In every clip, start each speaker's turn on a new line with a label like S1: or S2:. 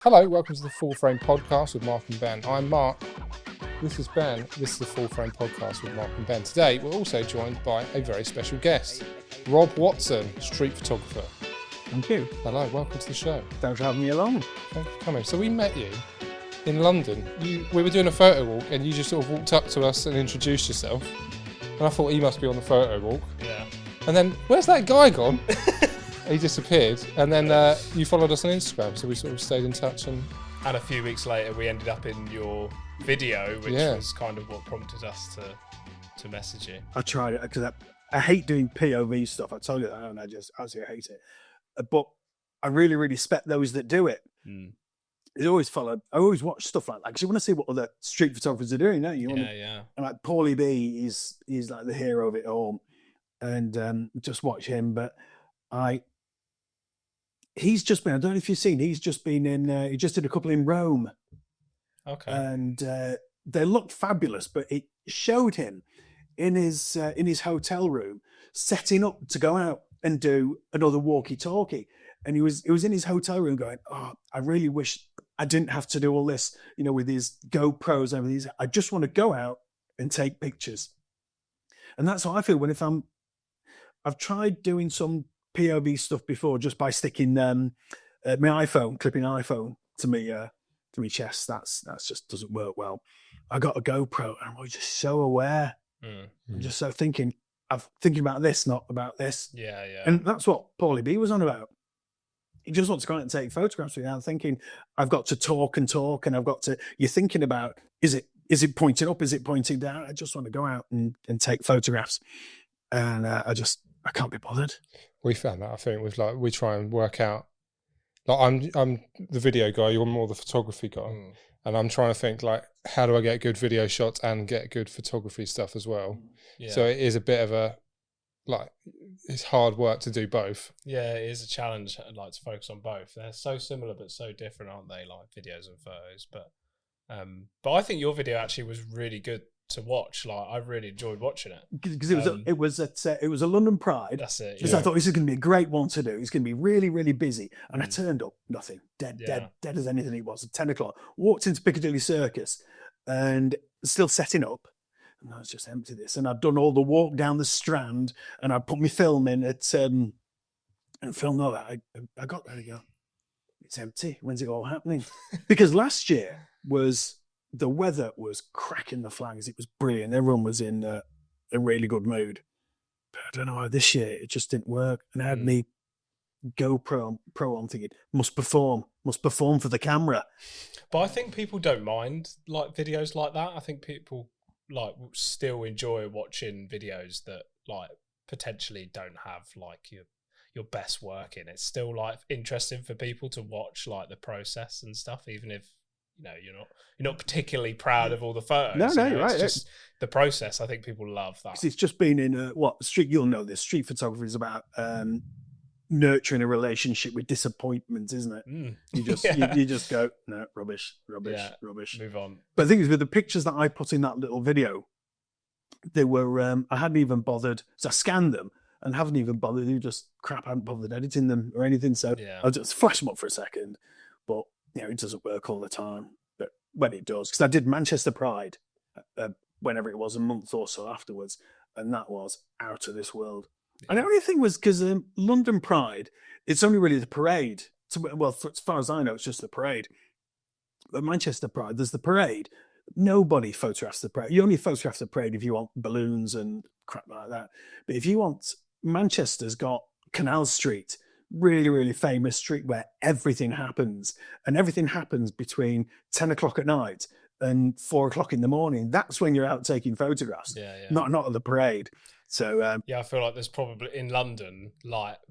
S1: Hello, welcome to the Full Frame Podcast with Mark and Ben. I'm Mark. This is Ben. This is the Full Frame Podcast with Mark and Ben. Today, we're also joined by a very special guest, Rob Watson, street photographer.
S2: Thank you.
S1: Hello, welcome to the show.
S2: Thanks for having me along.
S1: Thank you for coming. So we met you in London. We were doing a photo walk and you just sort of walked up to us and introduced yourself. And I thought he must be on the photo walk.
S3: Yeah.
S1: And then, where's that guy gone? He disappeared, and then you followed us on Instagram, so we sort of stayed in touch. And
S3: a few weeks later, we ended up in your video, which was kind of what prompted us to message you.
S2: I tried it because I hate doing POV stuff. I told you that, and I absolutely hate it. But I really respect those that do it.
S3: Mm.
S2: I always watch stuff like that because you want to see what other street photographers are doing, don't you?
S3: Yeah.
S2: And like Paulie B, he's like the hero of it all, and just watch him. But he's just been, I don't know if you've seen, he just did a couple in Rome.
S3: Okay.
S2: And they looked fabulous, but it showed him in his hotel room setting up to go out and do another walkie-talkie. And he was in his hotel room going, oh, I really wish I didn't have to do all this, with these GoPros and everything. I just want to go out and take pictures. And that's how I feel I've tried doing some POV stuff before just by sticking my iPhone, clipping iPhone to me chest. That's just doesn't work well. I got a GoPro and I'm just so aware. I'm just so thinking about this, not about this.
S3: Yeah.
S2: And that's what Paulie B was on about. He just wants to go out and take photographs without thinking, I've got to talk, and I've got to, you're thinking about, is it pointing up? Is it pointing down? I just want to go out and take photographs. And I can't be bothered.
S1: we found that, I think, with we try and work out. Like I'm the video guy, you're more the photography guy, and I'm trying to think how do I get good video shots and get good photography stuff as well.
S3: Yeah.
S1: So it is a bit of a it's hard work to do both.
S3: Yeah, it is a challenge. I'd like to focus on both. They're so similar but so different, aren't they? Like videos and photos, but I think your video actually was really good to watch. I really enjoyed watching it
S2: because it was a London Pride.
S3: That's it.
S2: Because I thought this is going to be a great one to do. It's going to be really, really busy, and I turned up, nothing, dead as anything. It was at 10 o'clock. Walked into Piccadilly Circus, and still setting up, and I was just empty this. And I'd done all the walk down the Strand, and I put my film in at and filmed all that. I got there to go. It's empty. When's it all happening? Because last year the weather was cracking the flags. It was brilliant. Everyone was in a really good mood. But I don't know why this year it just didn't work. And I had me GoPro Pro on thinking, must perform for the camera.
S3: But I think people don't mind videos like that. I think people still enjoy watching videos that potentially don't have your best work in. It's still interesting for people to watch the process and stuff, even if you're not particularly proud of all the photos.
S2: No, you're right.
S3: It's just the process. I think people love that.
S2: It's just been in street. You'll know this. Street photography is about nurturing a relationship with disappointment, isn't it? You just you just go, no, rubbish.
S3: Move on.
S2: But the thing is, with the pictures that I put in that little video, they were I hadn't even bothered. So I scanned them and haven't even bothered. I hadn't bothered editing them or anything. So I'll just flash them up for a second, but. It doesn't work all the time, but when it does, because I did Manchester Pride, whenever it was, a month or so afterwards, and that was out of this world. Yeah. And the only thing was because London Pride, it's only really the parade. So, well, as far as I know, it's just the parade. But Manchester Pride, there's the parade. Nobody photographs the parade. You only photograph the parade if you want balloons and crap like that. But if you want, Manchester's got Canal Street. Really, really famous street where everything happens, and everything happens between 10 o'clock at night and 4 o'clock in the morning. That's when you're out taking photographs, not at the parade. So
S3: I feel like there's probably in London,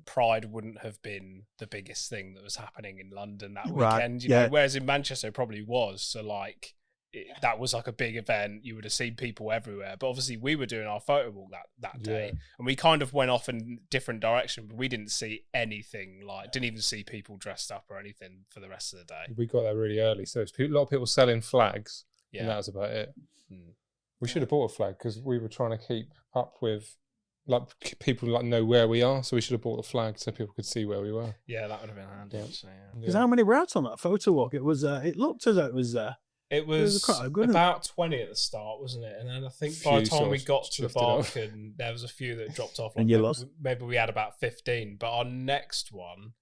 S3: Pride wouldn't have been the biggest thing that was happening in London that weekend. You know, whereas in Manchester it probably was. So that was a big event. You would have seen people everywhere. But obviously we were doing our photo walk that day, and we kind of went off in different direction, but we didn't see anything didn't even see people dressed up or anything for the rest of the day.
S1: We got there really early, so a lot of people selling flags, and that was about it. We should have bought a flag because we were trying to keep up with like people like know where we are, so we should have bought a flag so people could see where we were.
S3: Yeah, that would have been handy.
S2: Because how many were out on that photo walk? It was. It looked as though it was.
S3: It was
S2: quite good
S3: about 20 at the start, wasn't it? And then I think by the time we got to the Barbican, there was a few that dropped off.
S2: And you lost.
S3: Maybe we had about 15. But our next one,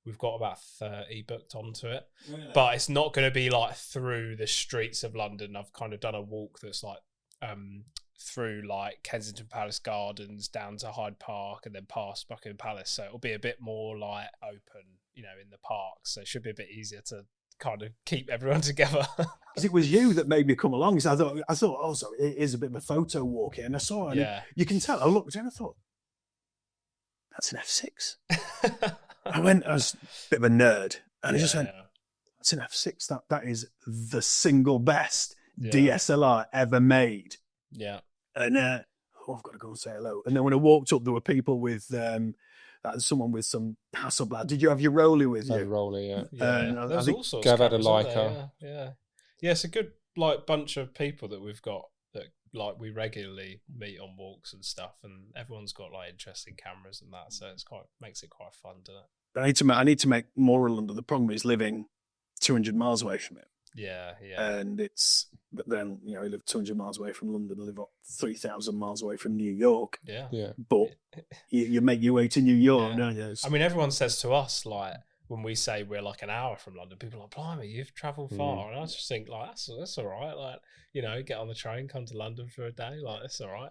S3: we've got about 30 booked onto it. Really? But it's not going to be like through the streets of London. I've kind of done a walk that's like through like Kensington Palace Gardens down to Hyde Park and then past Buckingham Palace. So it'll be a bit more like open, you know, in the park. So it should be a bit easier to kind of keep everyone together.
S2: Because it was you that made me come along. So I thought, also it is a bit of a photo walk here, and I saw it. Yeah. You can tell. I looked and I thought, that's an F6. I was a bit of a nerd, and I just went, that's an F6. That is the single best DSLR ever made.
S3: Yeah.
S2: And I've got to go and say hello. And then when I walked up, there were people with someone with some Hasselblad. Did you have your Rolly with you?
S1: Rolly, yeah.
S3: There was all sorts.
S1: Gav had a Leica.
S3: Yeah. It's a good like bunch of people that we've got that like we regularly meet on walks and stuff, and everyone's got like interesting cameras and that, so it's makes it quite fun, doesn't it?
S2: I need to make more of London. The problem is living 200 miles away from it.
S3: Yeah.
S2: And but then, you know, I live 200 miles away from London. I live 3,000 miles away from New York.
S3: Yeah.
S2: But you make your way to New York, don't you?
S3: I mean, everyone says to us, like, when we say we're like an hour from London, people are like, blimey, you've travelled far. And I just think, like, that's all right. Like, you know, get on the train, come to London for a day. Like, that's all right.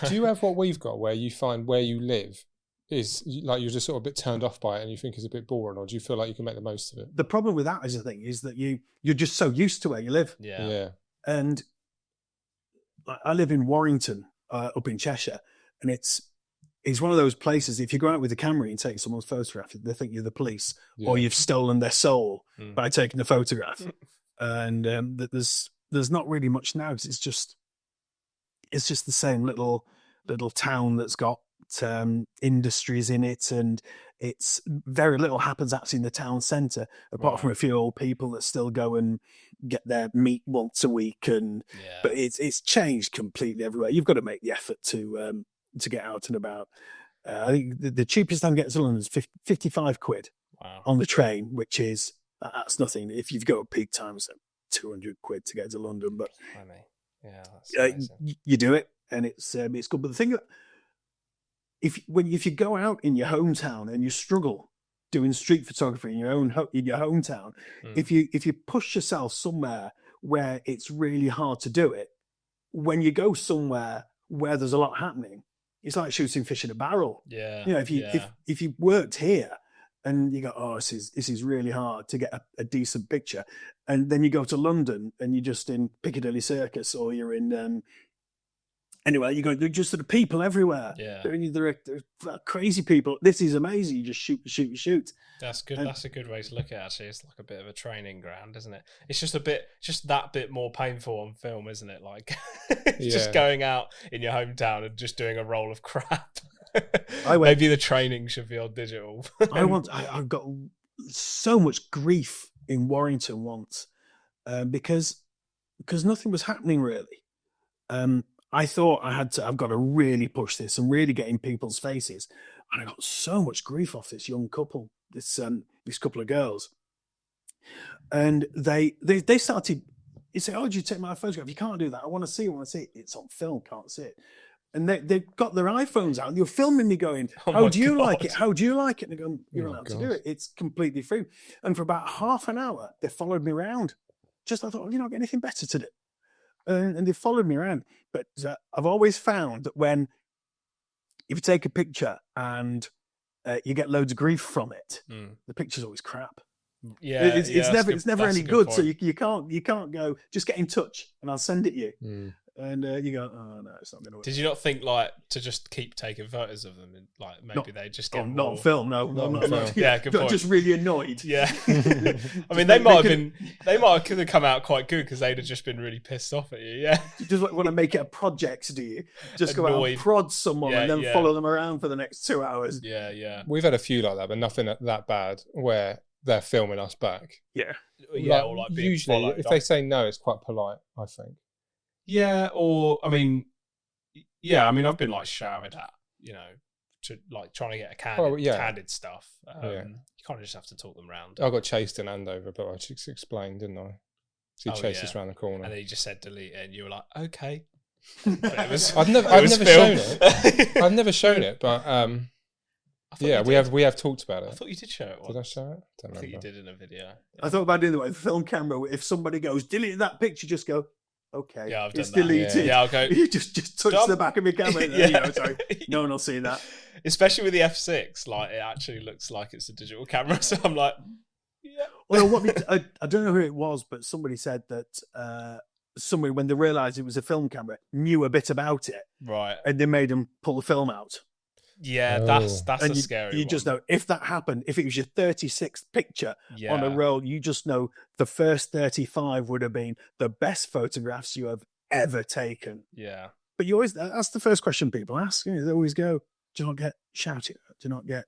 S1: Do you have what we've got where you find where you live is like you're just sort of a bit turned off by it and you think it's a bit boring, or do you feel like you can make the most of it?
S2: The problem with that is the thing is that you're just so used to where you live.
S3: Yeah.
S2: And I live in Warrington, up in Cheshire, and it's one of those places, if you go out with a camera and take someone's photograph, they think you're the police or you've stolen their soul by taking the photograph. And there's not really much now, because it's just the same little town that's got industries in it, and it's very little happens actually in the town centre, apart from a few old people that still go and get their meat once a week. But it's changed completely everywhere. You've got to make the effort to get out and about. I think the cheapest time to get to London is 55 quid on the train, which is that's nothing. If you go at peak times, 200 quid to get to London, but you do it, and it's good. But the thing that if you go out in your hometown and you struggle doing street photography in your hometown, if you push yourself somewhere where it's really hard to do it, when you go somewhere where there's a lot happening, it's like shooting fish in a barrel.
S3: Yeah.
S2: You know, if you worked here and you go, oh, this is really hard to get a decent picture, and then you go to London and you're just in Piccadilly Circus, or you're in anyway, you go, they're just sort of people everywhere.
S3: Yeah.
S2: They're crazy people. This is amazing. You just shoot.
S3: That's good. That's a good way to look at it, actually. It's like a bit of a training ground, isn't it? It's just that bit more painful on film, isn't it? Like just going out in your hometown and just doing a roll of crap. Maybe the training should be on digital.
S2: I got so much grief in Warrington once because nothing was happening really. I thought I've got to really push this and really get in people's faces. And I got so much grief off this young couple, this couple of girls. And they started, you say, oh, did you take my photograph? You can't do that. I want to see it. It's on film, can't see it. And they got their iPhones out and they were filming me going, how do you like it? How do you like it? And they're going, you're allowed to do it. It's completely free. And for about half an hour, they followed me around. I thought, I've got anything better to do. And they followed me around. But I've always found that if you take a picture and you get loads of grief from it, the picture's always crap.
S3: Yeah,
S2: it's never any good. So you can't go, just get in touch and I'll send it you. And you go, oh no, it's not going to work.
S3: Did you not think like to just keep taking photos of them and like maybe they just get
S2: not on film? No, not.
S3: Yeah, good point.
S2: Just really annoyed.
S3: Yeah, I mean they might have come out quite good because they'd have just been really pissed off at you. Yeah,
S2: you just want to make it a project, do you? Just go out and prod someone and then follow them around for the next 2 hours.
S3: Yeah.
S1: We've had a few like that, but nothing that bad where they're filming us back.
S2: Yeah,
S3: or like being
S1: usually
S3: followed.
S1: If they say no, it's quite polite, I think.
S3: Yeah, or I mean, I've been like shouted at to like trying to get a candid stuff. You kind of just have to talk them round.
S1: I got chased in Andover, but I just explained, didn't I? So he chased us around the corner,
S3: and then he just said delete it, and you were like, okay.
S1: I've never shown it. I've never shown it, but we have talked about it.
S3: I thought you did show it once.
S1: Did I show it?
S3: I think you did in a video.
S2: I thought about doing the way the film camera. If somebody goes delete that picture, just go. Okay.
S3: Yeah, I've done
S2: it's deleted.
S3: Yeah, I'll go.
S2: You just touch the back of your camera. Sorry, no one will see that.
S3: Especially with the F6, like it actually looks like it's a digital camera. So I'm like, yeah.
S2: Well, I don't know who it was, but somebody said that somebody, when they realised it was a film camera, knew a bit about it,
S3: right?
S2: And they made them pull the film out.
S3: Yeah, that's a scary.
S2: You just know if that happened, if it was your 36th picture on a roll, you just know the first 35 would have been the best photographs you have ever taken.
S3: Yeah.
S2: But you always, that's the first question people ask. They always go, do you not get shouted at? Do you not get...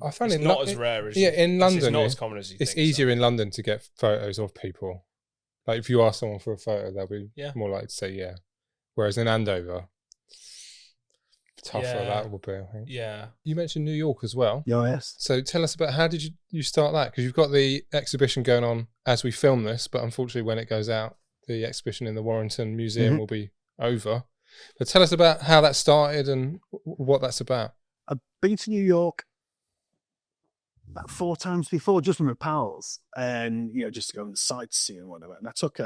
S1: I find
S3: it's not as rare as...
S1: in London,
S3: it's not as common as you think.
S1: It's easier in London to get photos of people. Like if you ask someone for a photo, they'll be more likely to say yeah. Whereas in Andover... tougher that will be, I think.
S3: Yeah.
S1: You mentioned New York as well.
S2: Oh, yes.
S1: So tell us about how did you start that? Because you've got the exhibition going on as we film this, but unfortunately when it goes out, the exhibition in the Warrington Museum will be over. But tell us about how that started and what that's about.
S2: I've been to New York about 4 times before, just with my pals, and just to go and sightsee and whatever. And I took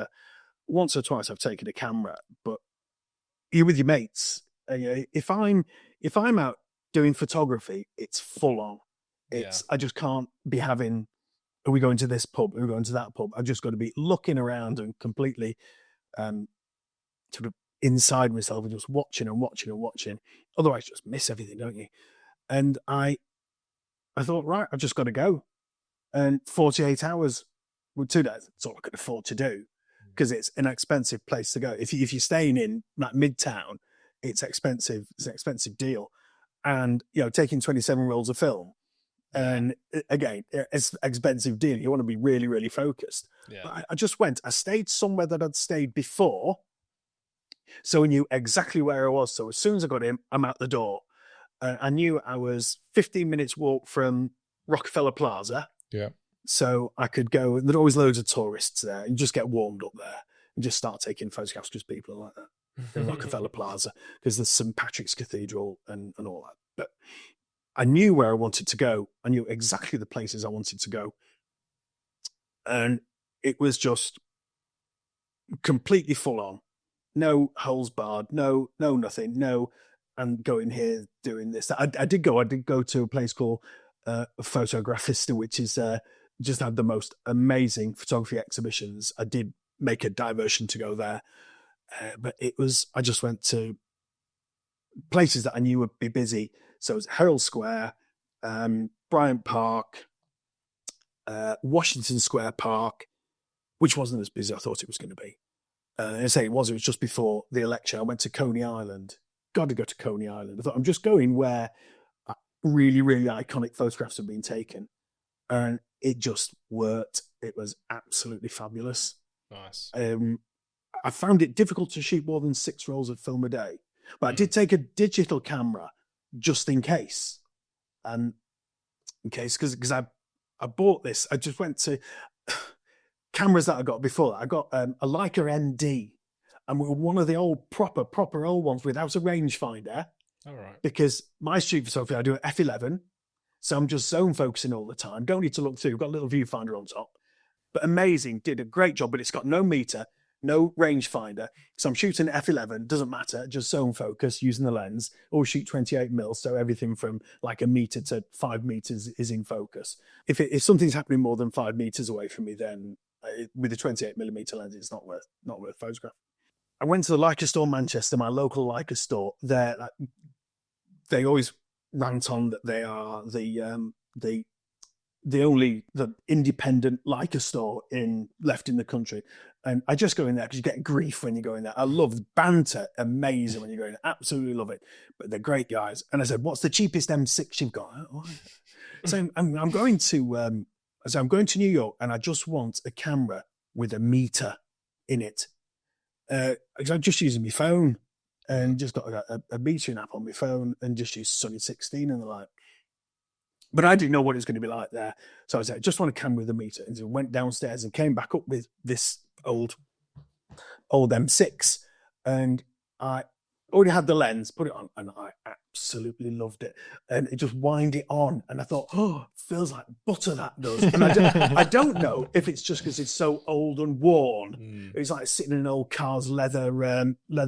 S2: once or twice I've taken a camera, but you're with your mates. If I'm out doing photography, it's full on. I just can't be having, are we going to this pub? Are we going to that pub? I've just got to be looking around and completely sort of inside myself and just watching and watching and watching. Otherwise, you just miss everything, don't you? And I thought, right, I've just got to go. And 48 hours with 2 days, that's all I could afford to do because it's an expensive place to go. If you're staying in like Midtown, it's expensive. It's an expensive deal. And, taking 27 rolls of film, and again, it's an expensive deal. You want to be really, really focused.
S3: Yeah.
S2: But I just went. I stayed somewhere that I'd stayed before, so I knew exactly where I was. So as soon as I got in, I'm out the door. I knew I was 15 minutes walk from Rockefeller Plaza.
S1: Yeah.
S2: So I could go, and there's always loads of tourists there, and just get warmed up there and just start taking photographs because people are like that. In Rockefeller Plaza, because there's St. Patrick's Cathedral and all that. But I knew where I wanted to go. I knew exactly the places I wanted to go. And it was just completely full on. No holes barred, no nothing, no, and going here, doing this. I did go to a place called Photographista, which is just had the most amazing photography exhibitions. I did make a diversion to go there. But I just went to places that I knew would be busy. So it was Herald Square, Bryant Park, Washington Square Park, which wasn't as busy as I thought it was going to be. I say it was just before the election. I went to Coney Island. Got to go to Coney Island. I thought I'm just going where really, really iconic photographs have been taken. And it just worked. It was absolutely fabulous.
S3: Nice.
S2: I found it difficult to shoot more than 6 rolls of film a day, but I did take a digital camera just in case. And in case, because I bought this, I just went to cameras that I got before that. I got a Leica ND, and one of the old proper old ones without a rangefinder.
S3: All right.
S2: Because my street photography, I do an f11, so I'm just zone focusing all the time. Don't need to look through. Got a little viewfinder on top. But amazing, did a great job, but it's got no meter, no rangefinder. So I'm shooting f11, doesn't matter, just zone focus using the lens, or shoot 28mm, so everything from like a meter to 5 meters is in focus. If something's happening more than 5 meters away from me, then with a 28mm lens, it's not worth photograph. I went to the Leica store in Manchester, my local Leica store. They always rant on that they are the independent Leica store left in the country. And I just go in there because you get grief when you go in there. I love banter, amazing when you go in there. Absolutely love it. But they're great guys. And I said, "What's the cheapest M6 you've got?" So I'm going to New York, and I just want a camera with a meter in it. I'm just using my phone. and just got a metering app on my phone and just used Sunny 16 and the like. But I didn't know what it was going to be like there. So I said, I just want a camera with a meter. And so went downstairs and came back up with this old M6. And I already had the lens, put it on, and I absolutely loved it. And it just wind it on. And I thought, oh, feels like butter, that does. And I don't know if it's just because it's so old and worn. It's like sitting in an old car's leather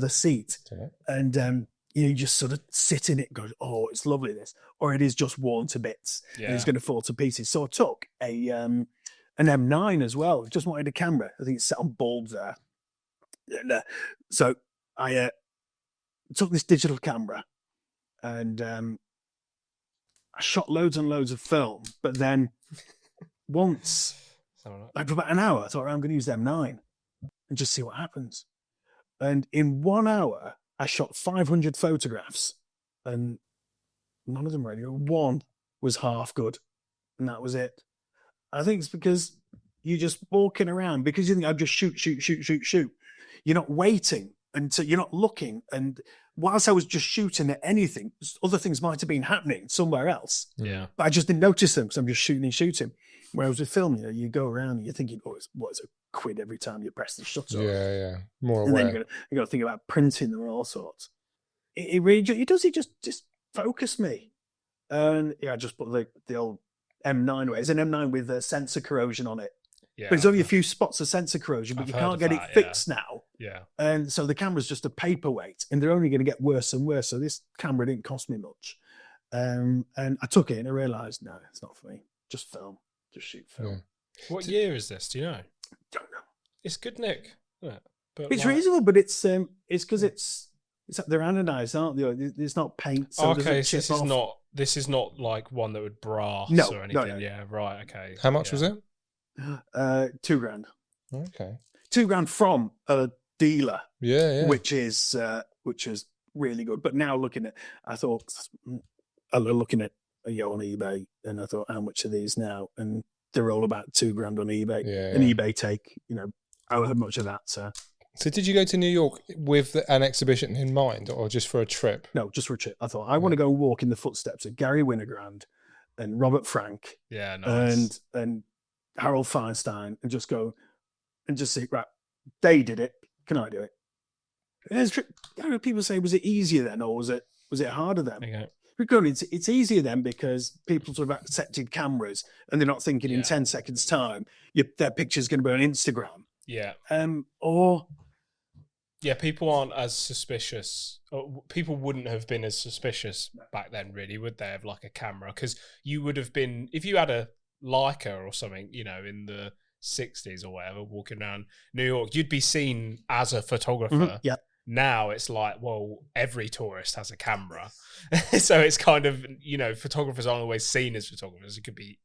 S2: seat. Okay. And you just sort of sit in it and go, oh, it's lovely, this. Or it is just worn to bits and it's going to fall to pieces. So I took an M9 as well. Just wanted a camera. I think it's set on bulbs there. And, so I took this digital camera and I shot loads and loads of film. But then once, like for about an hour, I thought, I'm going to use the M9 and just see what happens. And in 1 hour, I shot 500 photographs and none of them really. One was half good and that was it. I think it's because you're just walking around because you think I'd just shoot. You're not waiting and so you're not looking. And whilst I was just shooting at anything, other things might have been happening somewhere else.
S3: Yeah.
S2: But I just didn't notice them because I'm just shooting. Whereas with film, you go around and you're thinking, oh, it's a quid every time you press the shutter.
S1: Yeah. More
S2: and
S1: aware.
S2: then you got to think about printing them and all sorts. It really just focused me. And I just put the old M9 away. It's an M9 with sensor corrosion on it. Yeah, but it's only a few spots of sensor corrosion, but you can't get it fixed now.
S3: Yeah.
S2: And so the camera's just a paperweight and they're only going to get worse and worse. So this camera didn't cost me much. And I took it and I realised, no, it's not for me. Just film. Just shoot film.
S3: Yeah. What year is this? Do you know?
S2: Don't know.
S3: It's good, Nick. But
S2: it's reasonable, but it's because it's they're anodized, aren't they? It's not paint. So
S3: okay, so this is not like one that would brass or anything. No. Yeah, right. Okay.
S1: How much was it?
S2: $2,000.
S1: Okay.
S2: $2,000 from a dealer.
S1: Yeah.
S2: Which is really good. But now looking at on eBay, and I thought, how much are these now? And they're all about $2,000 on eBay.
S1: Yeah.
S2: And eBay take, how much of that? So
S1: did you go to New York with an exhibition in mind, or just for a trip?
S2: No, just for a trip. I thought I want to go walk in the footsteps of Gary Winogrand and Robert Frank.
S3: Yeah, nice.
S2: And Harold Feinstein, and just go and just see. Right, they did it. Can I do it? People say, was it easier then, or was it harder then?
S3: Okay.
S2: Because it's easier then because people sort of accepted cameras and they're not thinking in 10 seconds time their picture's going to be on Instagram.
S3: Yeah. People aren't as suspicious. Or people wouldn't have been as suspicious back then, really, would they, of like a camera? Because you would have been, if you had a Leica or something, in the 60s or whatever, walking around New York, you'd be seen as a photographer.
S2: Mm-hmm. Yeah.
S3: Now it's like, well, every tourist has a camera. So it's kind of, photographers aren't always seen as photographers. It could be,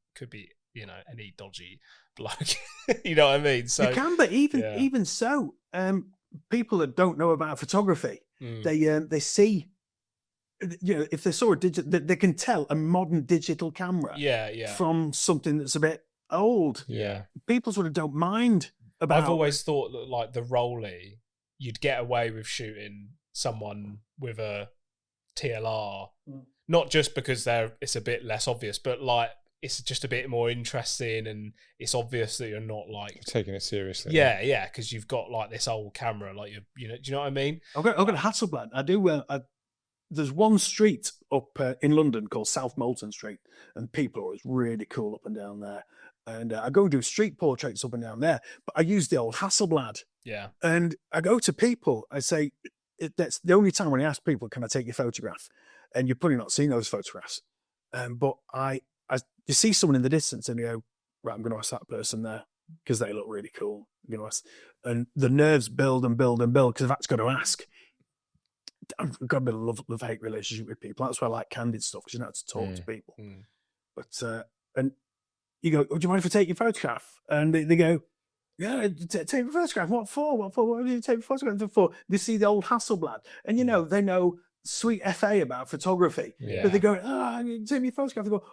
S3: any dodgy bloke. You know what I mean? So
S2: you can, but even so, people that don't know about photography, they see, if they saw a they can tell a modern digital camera from something that's a bit old.
S1: Yeah.
S2: People sort of don't mind about.
S3: I've always thought that like the Rollie, you'd get away with shooting someone with a TLR, not just because it's a bit less obvious, but like it's just a bit more interesting and it's obvious that you're not like
S1: taking it seriously.
S3: Yeah, because you've got like this old camera, like do you know what I mean?
S2: I've got Hasselblad. I do. There's one street up in London called South Molton Street, and people are always really cool up and down there. And I go and do street portraits up and down there, but I use the old Hasselblad.
S3: Yeah. And
S2: I go to people, I say, that's the only time when I ask people, can I take your photograph? And you're probably not seeing those photographs. But you see someone in the distance and you go, right, I'm going to ask that person there because they look really cool. And the nerves build and build and build because I've actually got to ask. I've got a bit of love-hate relationship with people. That's why I like candid stuff because you don't have to talk to people. But, and you go, oh, do you mind if I take your photograph? And they go, yeah, take a photograph. What for? What do you take a photograph for? They see the old Hasselblad. And, they know sweet FA about photography.
S1: Yeah.
S2: But they go, take me a photograph. They go,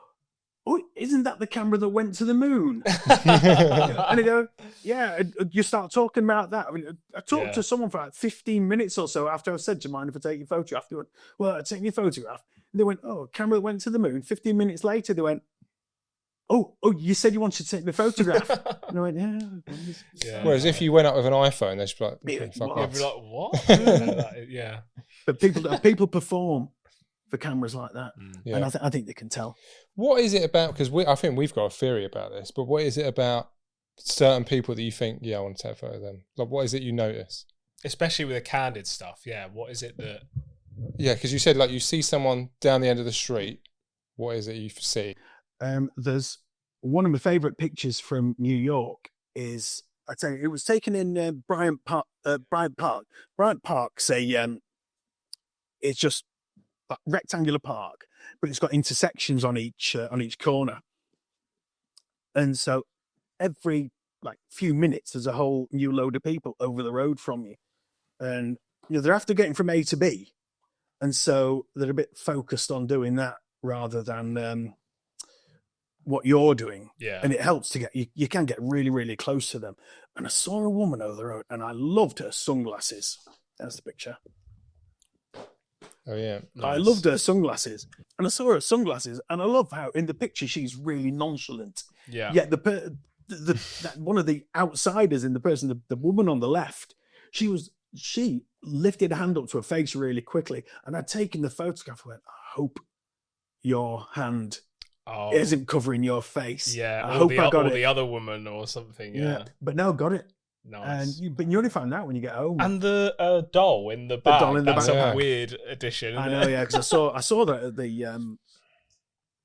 S2: oh, isn't that the camera that went to the moon? And you go, yeah, you start talking about that. I mean, I talked to someone for like 15 minutes or so after I said, do you mind if I take your photograph? They went, well, I'll take your photograph. And they went, oh, camera that went to the moon. 15 minutes later, they went, oh, you said you wanted to take the photograph. And I went, yeah.
S1: Whereas if you went up with an iPhone, they'd be like,
S3: You'd be like, what? Yeah.
S2: But people perform for cameras like that.
S1: Yeah.
S2: And I think they can tell.
S1: What is it about? Because I think we've got a theory about this, but what is it about certain people that you think, I want to take a photo of them? Like, what is it you notice?
S3: Especially with the candid stuff, yeah. What is it that...
S1: Yeah, because you said, like, you see someone down the end of the street. What is it you see?
S2: There's one of my favourite pictures from New York is, I tell you, it was taken in Bryant Park. Bryant Park's it's just a rectangular park, but it's got intersections on each corner, and so every few minutes there's a whole new load of people over the road from you, and they're after getting from A to B, and so they're a bit focused on doing that rather than what you're doing.
S3: Yeah.
S2: And it helps to get you can get really, really close to them. And I saw a woman over the road and I loved her sunglasses. That's the picture.
S1: Oh yeah.
S2: Nice. I loved her sunglasses. And I saw her sunglasses and I love how in the picture she's really nonchalant.
S3: Yeah.
S2: Yet one of the outsiders in the woman on the left, she lifted a hand up to her face really quickly, and I'd taken the photograph and went, I hope your hand isn't covering your face.
S3: Yeah,
S2: I hope I got it.
S3: The other woman or something. Yeah.
S2: But no, got it.
S3: Nice.
S2: But you only find out when you get home.
S3: And the doll in the bag. That's a weird addition.
S2: I know, yeah, because I saw that at the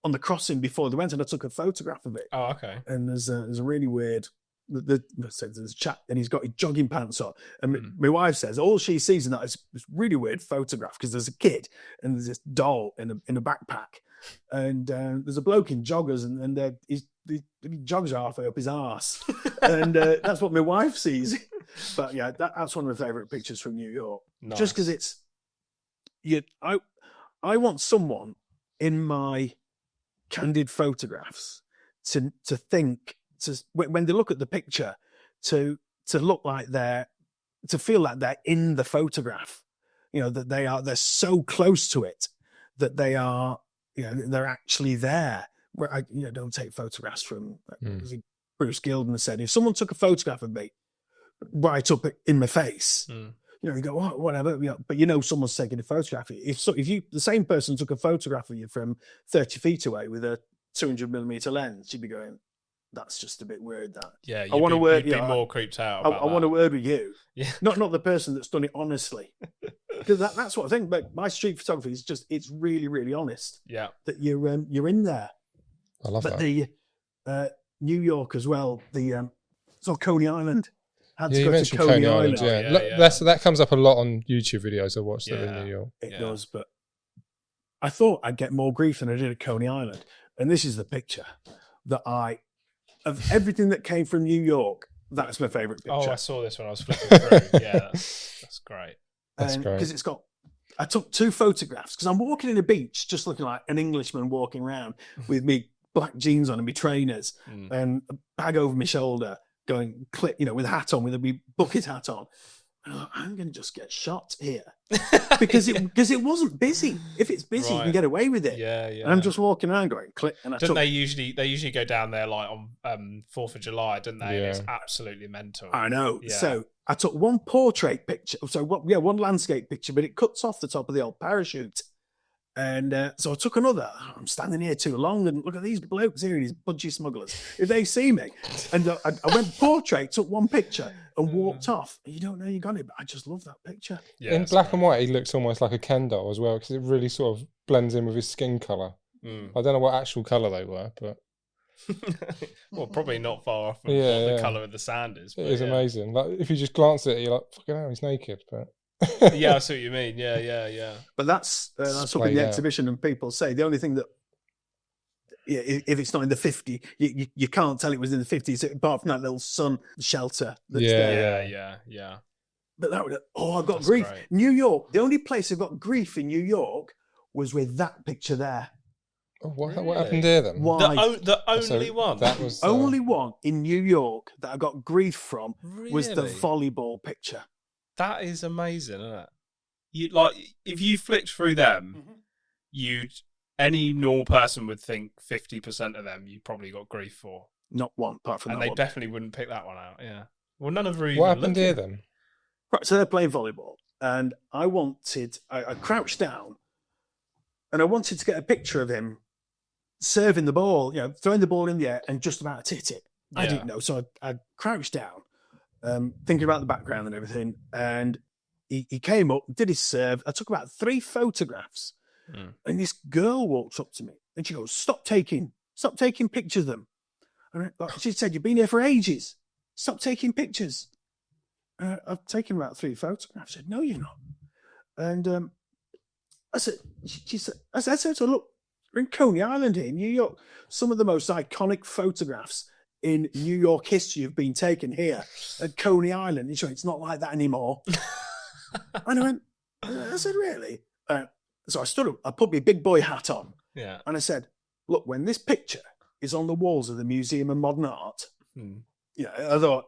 S2: on the crossing before they went, and I took a photograph of it.
S3: Oh, okay.
S2: And there's a really weird. There's a chap, and he's got his jogging pants on, and my wife says all she sees in that is this really weird photograph because there's a kid and there's this doll in a backpack, and there's a bloke in joggers, and his joggers are halfway up his arse, and that's what my wife sees. But yeah, that's one of my favourite pictures from New York, nice. Just because I want someone in my candid photographs to think. When they look at the picture, to look like to feel like they're in the photograph, that they're so close to it that they are, they're actually there. Where I don't take photographs from. Bruce Gilden said, if someone took a photograph of me right up in my face, you go, oh, whatever, but someone's taking a photograph. If the same person took a photograph of you from 30 feet away with a 200mm lens, you'd be going, that's just a bit weird. That
S3: I want to word. You'd be more creeped out.
S2: I want to word with you.
S3: Yeah,
S2: not the person that's done it honestly, because that's what I think. But my street photography is it's really, really honest.
S3: Yeah,
S2: that you're in there.
S1: I love that.
S2: But the New York as well. It's on Coney Island. Had to go to Coney Island.
S1: That comes up a lot on YouTube videos I watched that in New York.
S2: It does, but I thought I'd get more grief than I did at Coney Island, and this is the picture that of everything that came from New York, that's my favourite picture.
S3: Oh, I saw this when I was flipping through. Yeah, that's great.
S1: That's great.
S2: Because I took two photographs, because I'm walking in a beach just looking like an Englishman walking around with me black jeans on and me trainers and a bag over my shoulder going, click, with a hat on, with a wee bucket hat on. I'm going to just get shot here because it wasn't busy. If it's busy, you can get away with it.
S3: Yeah, yeah.
S2: And I'm just walking around going click. And
S3: they usually go down there like on 4th of July, don't they? Yeah. It's absolutely mental.
S2: I know. Yeah. So I took one portrait picture. So one landscape picture, but it cuts off the top of the old parachute. And so I took another. I'm standing here too long, and look at these blokes here, these budgie smugglers. If they see me, and I went portrait, took one picture, and walked off. You don't know you got it, but I just love that picture.
S1: Yeah, in black and white, he looks almost like a Ken doll as well, because it really sort of blends in with his skin colour. I don't know what actual colour they were, but
S3: well, probably not far off from what the colour of the sand is.
S1: It is amazing. Like if you just glance at it, you're like, "Fucking hell, he's naked." But
S3: yeah, I see what you mean. Yeah.
S2: But that's up in the exhibition, and people say the only thing that, if it's not in the 50, you can't tell it was in the 50s apart from that little sun shelter. That's there.
S3: Yeah.
S2: But I got grief. Great. New York, the only place I got grief in New York was with that picture there.
S1: Oh, what
S3: Really?
S1: happened there then?
S2: Why?
S3: The only one.
S1: That was
S2: Only one in New York that I got grief from was the
S3: Really?
S2: volleyball picture.
S3: That is amazing, isn't it? You like if you flicked through them, you'd any normal person would think 50% of them you probably got grief for.
S2: Not one, apart from
S3: and
S2: that
S3: they
S2: one.
S3: definitely wouldn't pick that one out. Yeah. Well, none of them.
S1: What happened here then?
S2: Right, so they're playing volleyball, and I crouched down, and I wanted to get a picture of him serving the ball, throwing the ball in the air and just about to hit it. I didn't know, so I crouched down, thinking about the background and everything, and he came up, did his serve. I took about 3 photographs, and this girl walks up to me, and she goes, stop taking pictures of them. And she said, you've been here for ages. Stop taking pictures. I've taken about 3 photographs. I said, no, you're not. And I said, I said to her, look, we're in Coney Island here in New York. Some of the most iconic photographs in New York history have been taken here at Coney Island. And she went, it's not like that anymore. And I said, really? So I stood up, I put my big boy hat on.
S3: Yeah.
S2: And I said, look, when this picture is on the walls of the Museum of Modern Art, I thought,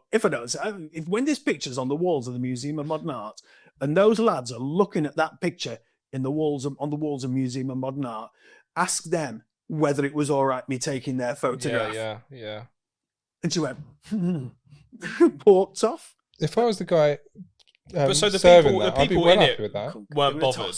S2: when this picture's on the walls of the Museum of Modern Art, and those lads are looking at that picture on the walls of Museum of Modern Art, ask them whether it was all right me taking their photograph.
S3: Yeah.
S2: And she went, walked off.
S1: If I was the guy,
S3: but so the
S1: serving
S3: people,
S1: that,
S3: the
S1: I'd be
S3: people
S1: well
S3: in
S1: happy
S3: it
S1: with that.
S3: weren't bothered.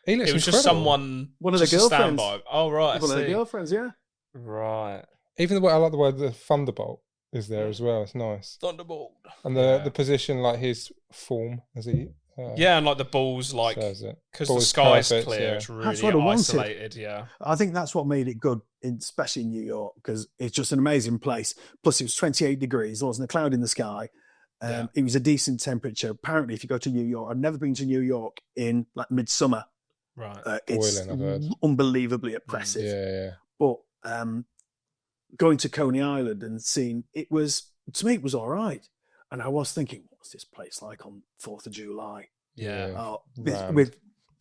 S1: He looks
S3: It was
S1: incredible.
S3: just someone,
S2: one of the
S3: just a
S2: girlfriends.
S3: standby. Oh right,
S2: One of the girlfriends, yeah.
S3: Right.
S1: Even the way I like the way the thunderbolt is there as well. It's nice.
S3: Thunderbolt.
S1: And the position, like his form as he.
S3: And like the ball's like because the sky's
S1: perfect,
S3: clear, it's
S2: That's what I
S3: really
S2: wanted.
S3: isolated. Yeah,
S2: I think that's what made it good, especially in New York, because it's just an amazing place. Plus, it was 28 degrees. There wasn't a cloud in the sky. It was a decent temperature. Apparently, if you go to New York, I've never been to New York in like midsummer.
S3: right.
S2: It's
S1: Boiling, I've heard.
S2: Unbelievably oppressive.
S1: Yeah.
S2: But going to Coney Island and seeing it was, to me, it was all right. And I was thinking, what's this place like on 4th of July?
S3: Yeah.
S2: With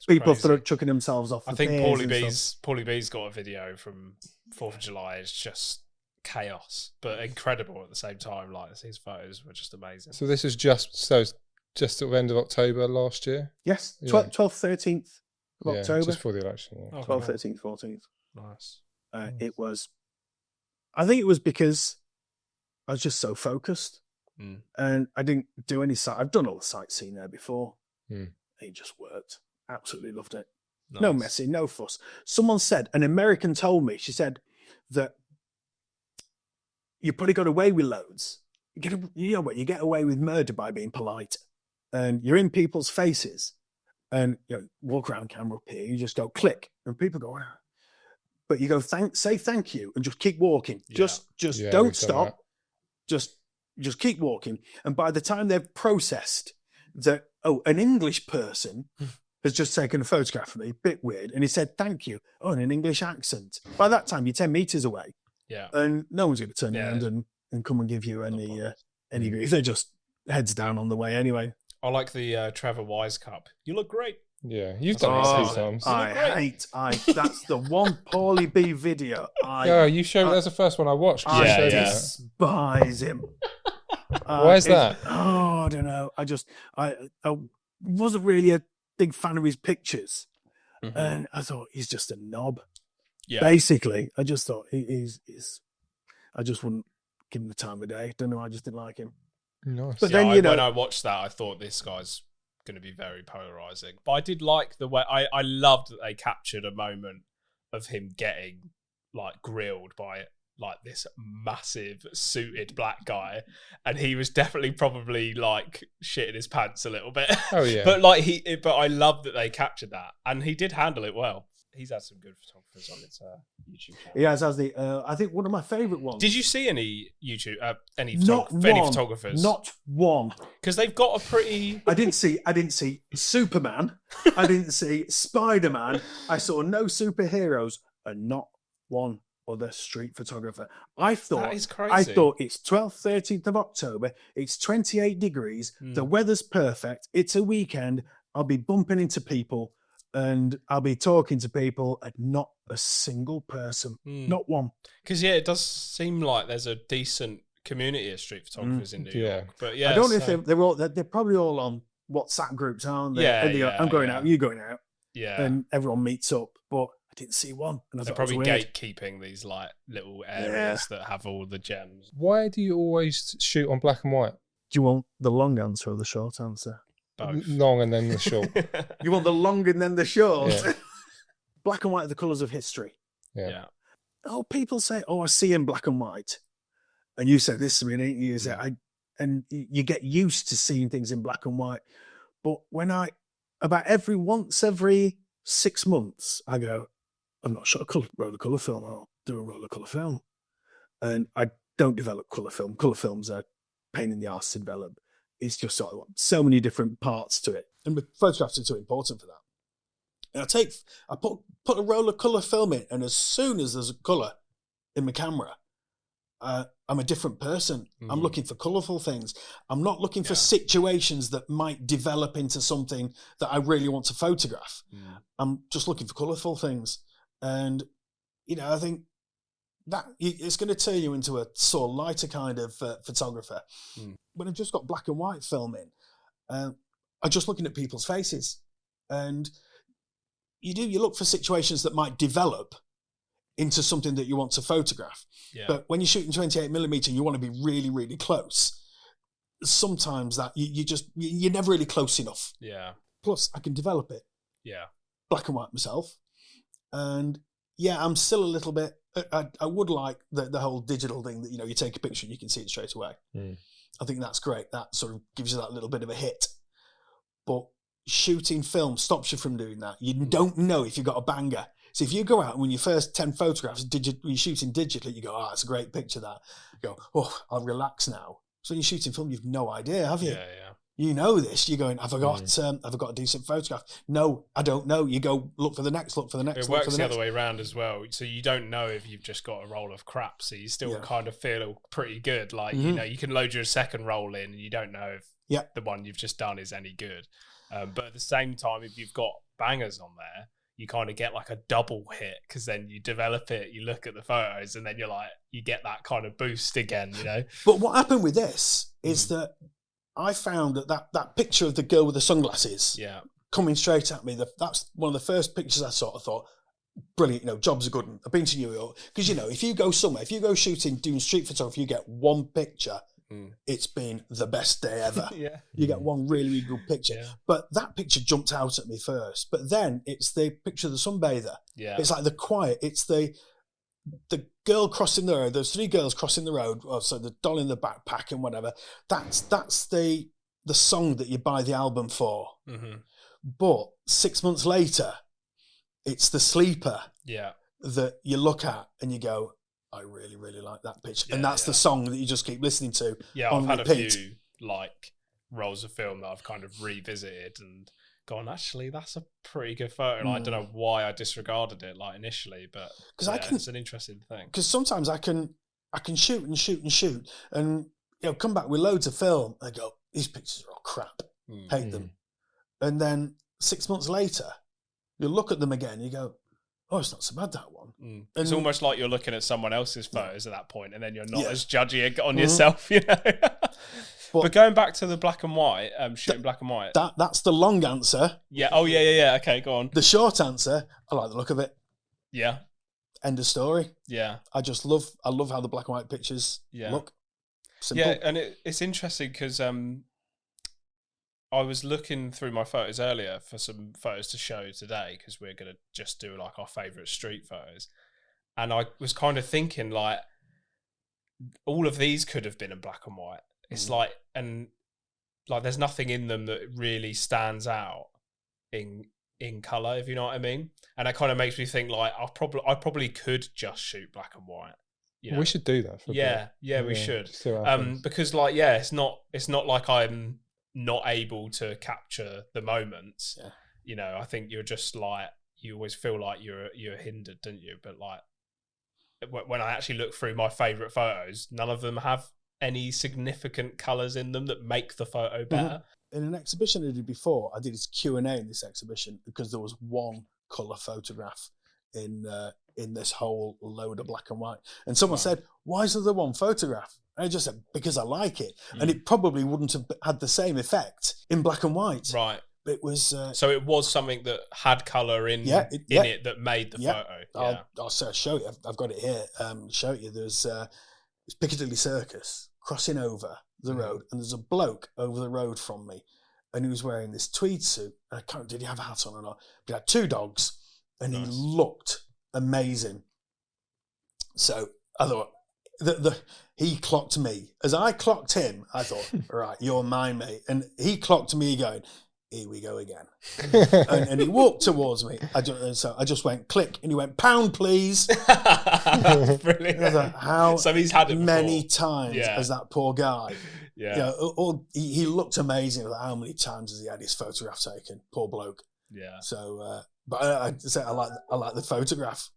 S2: people chucking themselves off.
S3: I think Paulie B's got a video from 4th of July. It's just chaos, but incredible at the same time. Like his photos were just amazing.
S1: So this is just at the end of October last year?
S2: Yes, 12th, 13th of October.
S1: Just before the election. Yeah.
S2: 12th, 13th, 14th.
S3: Nice.
S2: It was, I think it was because I was just so focused and I didn't do any I've done all the sightseeing there before. It just worked. Absolutely loved it. Nice. No messing, no fuss. Someone said, an American told me, she said that you probably got away with loads. You get away with murder by being polite. And you're in people's faces and walk around camera up here, you just go click and people go, wow. But you go, say thank you and just keep walking. Yeah. Just don't stop. Just keep walking. And by the time they've processed that, an English person has just taken a photograph of me, bit weird, and he said thank you. Oh, in an English accent. By that time, you're 10 meters away. Yeah. And no one's going to turn around and come and give you any grief. They're just heads down on the way anyway.
S3: I like the Trevor Wise Cup. You look great.
S1: Yeah, you've done it a few times.
S2: That's the one Paulie B video.
S1: You showed me. That's the first one I watched.
S2: I despise him.
S1: Why is that?
S2: I don't know. I wasn't really a big fan of his pictures, and I thought he's just a knob. Yeah. Basically, I just thought he's. I just wouldn't give him the time of day. Don't know. I just didn't like him.
S1: Nice.
S3: But then when I watched that, I thought this guy's going to be very polarizing. But I did like the way I loved that they captured a moment of him getting like grilled by like this massive suited black guy, and he was definitely probably like shitting his pants a little bit.
S1: Oh yeah.
S3: but I love that they captured that, and he did handle it well. He's had some good photographers on his YouTube channel.
S2: He has I think one of my favourite ones.
S3: Did you see any YouTube, any photographers?
S2: Not one.
S3: Because they've got a pretty...
S2: I didn't see Superman. I didn't see Spider-Man. I saw no superheroes and not one other street photographer. That is crazy. I thought it's 12th, 13th of October. It's 28 degrees. The weather's perfect. It's a weekend. I'll be bumping into people. and I'll be talking to people and not a single person, not one.
S3: Because it does seem like there's a decent community of street photographers in New York. But yeah,
S2: I don't know if they're probably all on WhatsApp groups, aren't they?
S3: Yeah,
S2: and I'm going out, you're going out.
S3: Yeah.
S2: And everyone meets up, but I didn't see one. And
S3: they're probably gatekeeping these like little areas that have all the gems.
S1: Why do you always shoot on black and white?
S2: Do you want the long answer or the short answer?
S3: Both.
S1: Long and then the short.
S2: You want the long and then the short? Yeah. Black and white are the colours of history.
S3: Yeah.
S2: Oh, people say, I see in black and white. And you said this to me, didn't you? And you get used to seeing things in black and white. But when once every 6 months, I go, I'm not shot a roller colour film. I'll do a roller colour film. And I don't develop colour film. Colour films are pain in the arse to develop. It's just so many different parts to it. And photographs are too important for that. And I put a roller colour film in, and as soon as there's a colour in my camera, I'm a different person. I'm looking for colourful things. I'm not looking for situations that might develop into something that I really want to photograph. I'm just looking for colourful things. And, I think that it's going to turn you into a sort of lighter kind of photographer. When I've just got black and white film in, I'm just looking at people's faces. And you look for situations that might develop into something that you want to photograph. Yeah. But when you're shooting 28mm, you want to be really, really close. Sometimes that you're never really close enough.
S3: Yeah.
S2: Plus, I can develop it.
S3: Yeah.
S2: Black and white myself. And I'm still a little bit, I would like the whole digital thing that, you take a picture and you can see it straight away. I think that's great. That sort of gives you that little bit of a hit. But shooting film stops you from doing that. You don't know if you've got a banger. So if you go out and when your first 10 photographs, you're shooting digitally, you go, that's a great picture, that. You go, I'll relax now. So when you're shooting film, you've no idea, have you?
S3: Yeah.
S2: You know this. You're going, have I got a decent photograph? No, I don't know. You go, look for the next.
S3: It works the other way around as well. So you don't know if you've just got a roll of crap. So you still kind of feel pretty good. Like, you can load your second roll in and you don't know if the one you've just done is any good. But at the same time, if you've got bangers on there, you kind of get like a double hit because then you develop it, you look at the photos, and then you're like, you get that kind of boost again,
S2: But what happened with this is that I found that picture of the girl with the sunglasses coming straight at me, that's one of the first pictures I sort of thought, brilliant, jobs are good. I've been to New York. Because, if you go somewhere, if you go shooting, doing street photography, you get one picture. It's been the best day ever. You get one really, really good picture. But that picture jumped out at me first. But then it's the picture of the sunbather. It's like the quiet. It's the girl crossing the road. There's 3 girls crossing the road. So the doll in the backpack and whatever. That's the song that you buy the album for. But 6 months later, it's the sleeper that you look at and you go, I really, really like that picture. And that's the song that you just keep listening to.
S3: Yeah, I've had a few rolls of film that I've kind of revisited and gone, actually, that's a pretty good photo. I don't know why I disregarded it initially, but it's an interesting thing.
S2: Because sometimes I can shoot and shoot and shoot and come back with loads of film and go, these pictures are all crap. Hate them. And then 6 months later, you look at them again and you go, it's not so bad, that one.
S3: It's almost like you're looking at someone else's photos at that point, and then you're not as judgy on yourself, But going back to the black and white, shooting black and white.
S2: That's the long answer.
S3: Yeah. Oh, yeah. Okay, go on.
S2: The short answer, I like the look of it.
S3: Yeah.
S2: End of story.
S3: Yeah.
S2: I love how the black and white pictures look. Simple.
S3: Yeah, and it's interesting because I was looking through my photos earlier for some photos to show today because we're going to just do our favourite street photos. And I was kind of thinking all of these could have been in black and white. It's there's nothing in them that really stands out in colour, if you know what I mean. And that kind of makes me think I probably could just shoot black and white.
S1: We should do that.
S3: We should. Because it's not like I'm not able to capture the moments. I think you're just you always feel like you're hindered, don't you? But when I actually look through my favourite photos, none of them have any significant colours in them that make the photo better?
S2: In an exhibition I did before, I did this Q&A in this exhibition because there was one colour photograph in this whole load of black and white. And someone said, why is there one photograph? And I just said, because I like it. And it probably wouldn't have had the same effect in black and white.
S3: Right.
S2: It was...
S3: so it was something that had colour in it that made the photo.
S2: I'll show you. I've got it here. Show you. There's Piccadilly Circus crossing over the road, and there's a bloke over the road from me, and he was wearing this tweed suit. Did he have a hat on or not? But he had 2 dogs, and he looked amazing. So I thought, he clocked me. As I clocked him, I thought, right, you're mine, mate. And he clocked me going, here we go again. and he walked towards me. I just went click, and he went, £1, please.
S3: Brilliant.
S2: I thought, how
S3: so he's had it
S2: many times as that poor guy?
S3: Yeah.
S2: He looked amazing. Like, how many times has he had his photograph taken? Poor bloke.
S3: Yeah.
S2: So, but I like the photograph.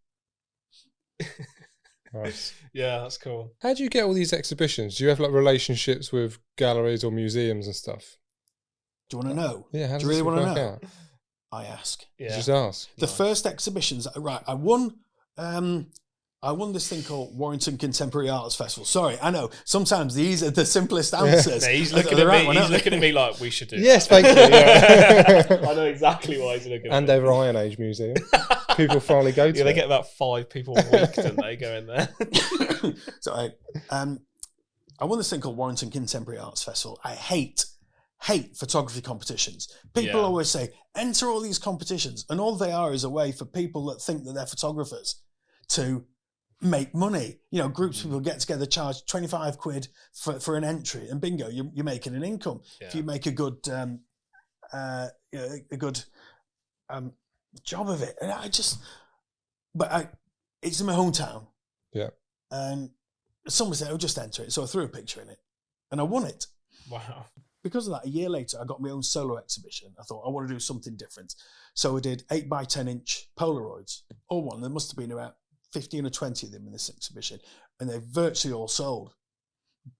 S1: Nice.
S3: Yeah, that's cool.
S1: How do you get all these exhibitions? Do you have like relationships with galleries or museums and stuff?
S2: Do you want to know?
S1: Yeah, how
S2: do you really want to know?
S1: Out?
S2: I ask.
S1: Yeah. Just ask.
S2: The first exhibitions, right? I won this thing called Warrington Contemporary Arts Festival. Sorry, I know. Sometimes these are the simplest answers.
S3: No, he's looking at me. He's looking at me like we should do.
S1: Yes, thank you. Yeah.
S3: I know exactly why he's looking.
S1: And over Iron Age Museum, people finally go to.
S3: Yeah, they get about 5 people a week, don't they? Go in there.
S2: So I won this thing called Warrington Contemporary Arts Festival. I hate photography competitions. People always say, enter all these competitions, and all they are is a way for people that think that they're photographers to make money. You know, groups of people get together, charge 25 quid for an entry, and bingo, you're making an income. If you make a good job of it. And it's in my hometown.
S1: Yeah.
S2: And someone said, just enter it. So I threw a picture in it, and I won it.
S3: Wow.
S2: Because of that, a year later, I got my own solo exhibition. I thought, I want to do something different. So I did 8 by 10 inch Polaroids, all one. There must have been about 15 or 20 of them in this exhibition. And they virtually all sold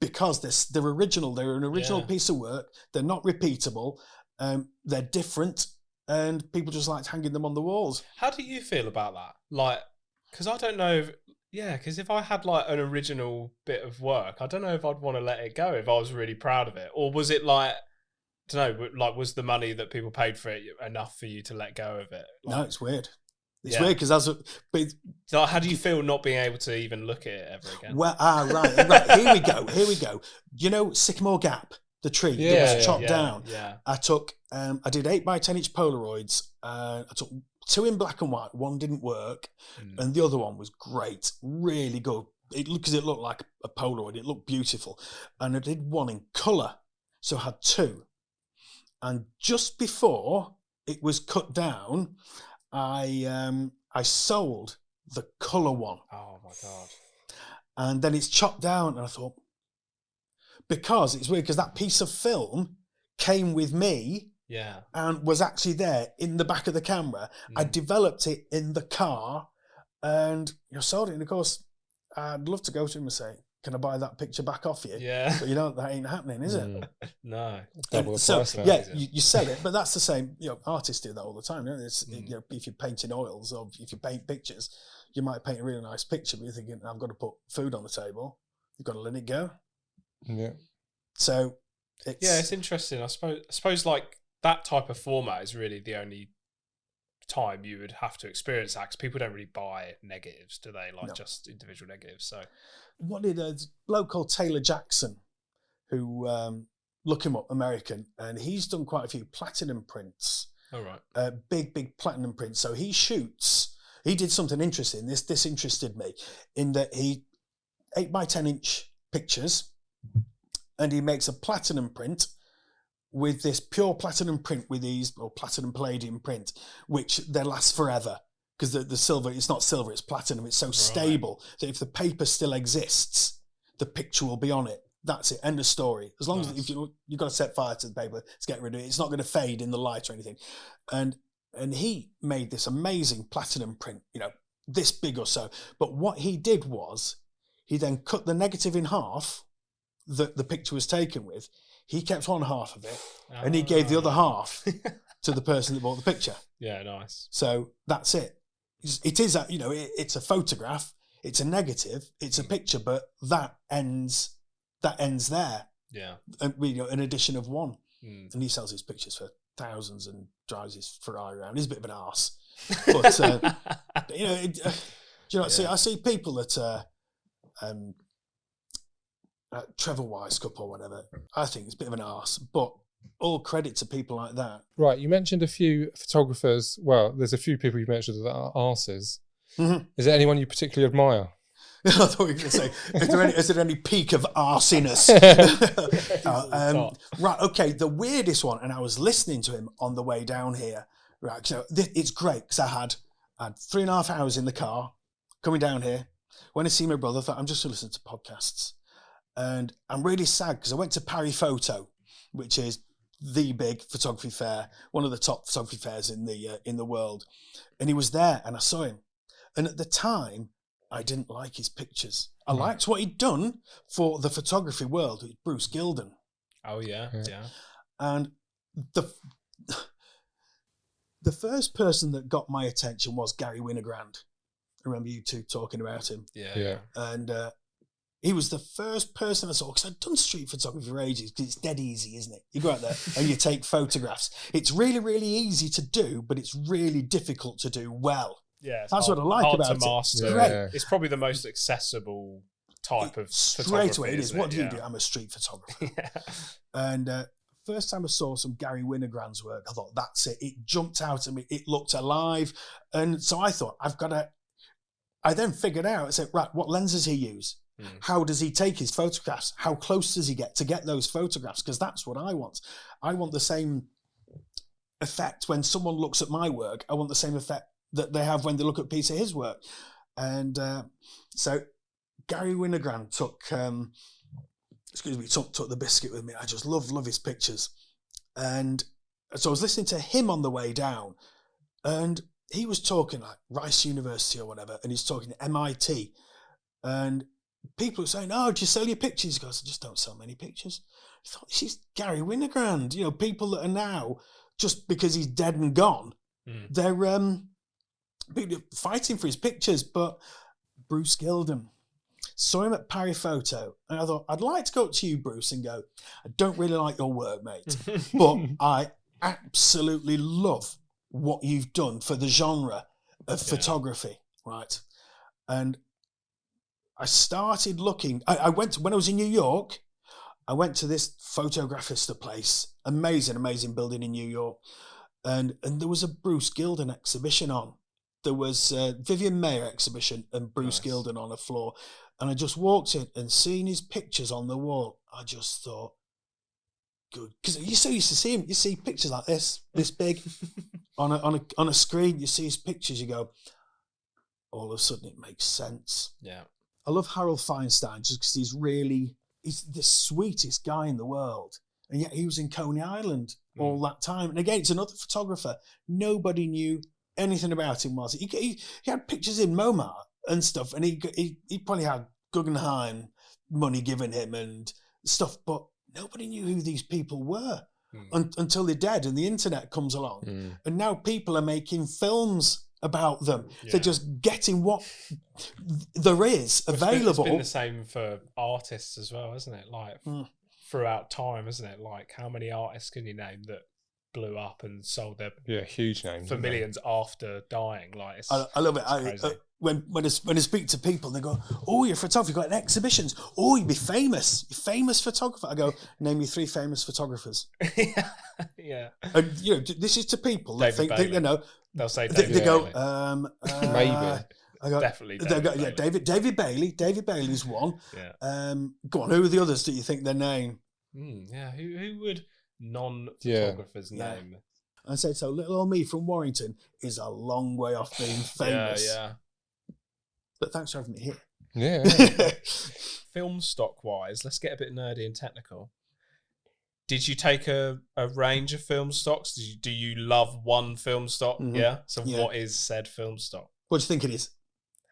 S2: because they're original. They're an original piece of work. They're not repeatable. They're different. And people just liked hanging them on the walls.
S3: How do you feel about that? Like, because I don't know because if I had like an original bit of work, I don't know if I'd want to let it go if I was really proud of it. Or was it like, I don't know, like was the money that people paid for it enough for you to let go of it? Like,
S2: no, it's weird. It's weird because
S3: so how do you feel not being able to even look at it ever again?
S2: Well, right. Here we go. You know Sycamore Gap, the tree that was chopped down?
S3: Yeah.
S2: I did 8 by 10 inch Polaroids. I took 2 in black and white. One didn't work, and the other one was great, really good. It looked like a Polaroid. It looked beautiful, and I did 1 in colour, so I had 2. And just before it was cut down, I sold the colour one.
S3: Oh my god!
S2: And then it's chopped down, and I thought, because it's weird because that piece of film came with me.
S3: Yeah.
S2: And was actually there in the back of the camera. I developed it in the car and sold it. And of course, I'd love to go to him and say, can I buy that picture back off you?
S3: Yeah.
S2: But that ain't happening, is it?
S3: No.
S2: So, you sell it, but that's the same. Artists do that all the time. Don't they? If you're painting oils or if you paint pictures, you might paint a really nice picture, but you're thinking, I've got to put food on the table. You've got to let it go.
S1: Yeah.
S2: So,
S3: it's interesting. I suppose like, that type of format is really the only time you would have to experience that because people don't really buy negatives, do they? Like just individual negatives. So, what did
S2: a bloke called Taylor Jackson, who look him up, American, and he's done quite a few platinum prints.
S3: All right.
S2: Big platinum prints. So he did something interesting. This interested me in that he 8 by 10 inch pictures, and he makes a platinum print with this pure platinum print with these, or platinum palladium print, which they last forever because the silver, it's not silver, it's platinum. It's so stable that if the paper still exists, the picture will be on it. That's it. End of story. As long as if you've got to set fire to the paper to get rid of it, it's not going to fade in the light or anything. And he made this amazing platinum print, this big or so. But what he did was he then cut the negative in half, that the picture was taken with, he kept one half of it and he gave the other half to the person that bought the picture.
S3: Yeah, nice.
S2: So that's it. It is, it's a photograph, it's a negative, it's a picture, but that ends there.
S3: Yeah.
S2: An edition of one. And he sells his pictures for thousands and drives his Ferrari around. He's a bit of an arse. But, I see people that, Trevor Wise Cup or whatever, I think it's a bit of an arse, but all credit to people like that.
S1: Right, you mentioned a few photographers. Well, there's a few people you mentioned that are arses. Mm-hmm. Is there anyone you particularly admire?
S2: I thought you were going to say, is there any peak of arsiness? Right, okay, the weirdest one, and I was listening to him on the way down here. Right, so it's great because I had 3.5 hours in the car coming down here. When I see my brother, I thought, I'm just going to listen to podcasts. And I'm really sad because I went to Paris Photo, which is the big photography fair, one of the top photography fairs in the world. And he was there and I saw him. And at the time, I didn't like his pictures. I liked what he'd done for the photography world with Bruce Gilden.
S3: Oh, yeah.
S2: And the first person that got my attention was Gary Winogrand. I remember you two talking about him.
S3: Yeah.
S2: And he was the first person I saw, because I'd done street photography for ages, because it's dead easy, isn't it? You go out there and you take photographs. It's really, really easy to do, but it's really difficult to do well.
S3: Yeah,
S2: that's what I like about it.
S3: Master.
S2: Great.
S3: It's probably the most accessible type of
S2: straight
S3: photography.
S2: Away, it is. What do you do? I'm a street photographer. And first time I saw some Gary Winogrand's work, I thought, that's it. It jumped out at me. It looked alive. And so I thought, I then figured out, I said, right, what lenses he use? How does he take his photographs? How close does he get to get those photographs? Because that's what I want. I want the same effect when someone looks at my work. I want the same effect that they have when they look at a piece of his work. And so Gary Winogrand took the biscuit with me. I just love his pictures. And so I was listening to him on the way down, and he was talking like Rice University or whatever, and he's talking to MIT. And people were saying, "Oh, do you sell your pictures?" He goes, "I just don't sell many pictures." I thought, she's Gary Winogrand. People that are now, just because he's dead and gone, they're fighting for his pictures. But Bruce Gilden, saw him at Paris Photo, and I thought, I'd like to go up to you, Bruce, and go, I don't really like your work, mate, but I absolutely love what you've done for the genre of photography, right? And I started looking. I went when I was in New York. I went to this Photographista place, amazing building in New York, and there was a Bruce Gilden exhibition on. There was a Vivian Mayer exhibition and Bruce Gilden on a floor, and I just walked in and seen his pictures on the wall. I just thought, good, because you're so used to seeing him. You see pictures like this big on a screen. You see his pictures. You go, all of a sudden it makes sense.
S3: Yeah.
S2: I love Harold Feinstein just because he's the sweetest guy in the world. And yet he was in Coney Island all that time. And again, it's another photographer. Nobody knew anything about him, was it? He had pictures in MoMA and stuff, and he probably had Guggenheim money given him and stuff, but nobody knew who these people were until they're dead and the internet comes along. And now people are making films about them. They're just getting what there is available.
S3: It's been the same for artists as well, isn't it? Like throughout time, isn't it? Like how many artists can you name that blew up and sold their
S1: huge names
S3: for millions after dying? Like
S2: I love it. When I speak to people, they go, "Oh, you're a photographer, you've got exhibitions. Oh, you'd be famous. You're a famous photographer." I go, "Name me 3 famous photographers."
S3: Yeah.
S2: And this is to people that think they know.
S3: They'll say
S2: David they go,
S1: maybe.
S2: I go,
S3: definitely.
S2: David Bailey. David Bailey's one.
S3: Yeah.
S2: Go on. Who are the others that you think their name?
S3: Yeah. Who would non-photographers name?
S2: I said so. Little old me from Warrington is a long way off being famous.
S3: Yeah.
S2: But thanks for having me here.
S1: Yeah.
S3: Film stock wise, let's get a bit nerdy and technical. Did you take a range of film stocks? Do you love one film stock? Mm-hmm. Yeah. So what is said film stock?
S2: What do you think it is?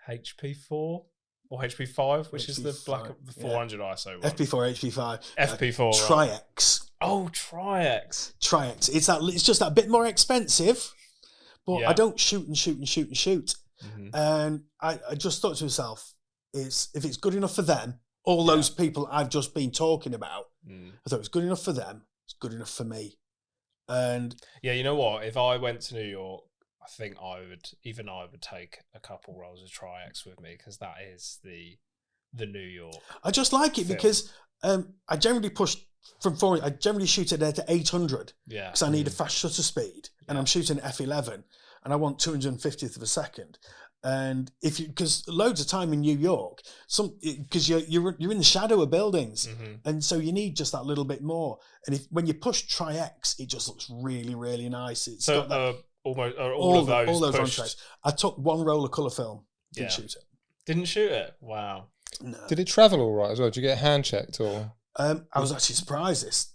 S3: HP4. or HP5, which is the
S2: HP5,
S3: the 400 ISO one.
S2: FP4, HP5,
S3: FP4,
S2: Tri-X.
S3: Oh, Tri-X.
S2: Tri-X. It's just that bit more expensive, but I don't shoot. Mm-hmm. And I just thought to myself, if it's good enough for them, all those people I've just been talking about, I thought it was good enough for them, it's good enough for me. And
S3: yeah, you know what? If I went to New York, I think I would take a couple rolls of Tri-X with me, because that is the New York.
S2: I just like it because I generally push from 4. I generally shoot it at 800.
S3: Yeah.
S2: Because I need a fast shutter speed, and I'm shooting f11, and I want 250th of a second. And because loads of time in New York, because you're in the shadow of buildings, and so you need just that little bit more. And when you push Tri-X, it just looks really, really nice. It's got that,
S3: almost all those
S2: on Tri-X. I took one roll of colour film. Didn't shoot it.
S3: Didn't shoot it. Wow.
S2: No.
S1: Did it travel all right as well? Did you get hand checked or?
S2: I was actually surprised.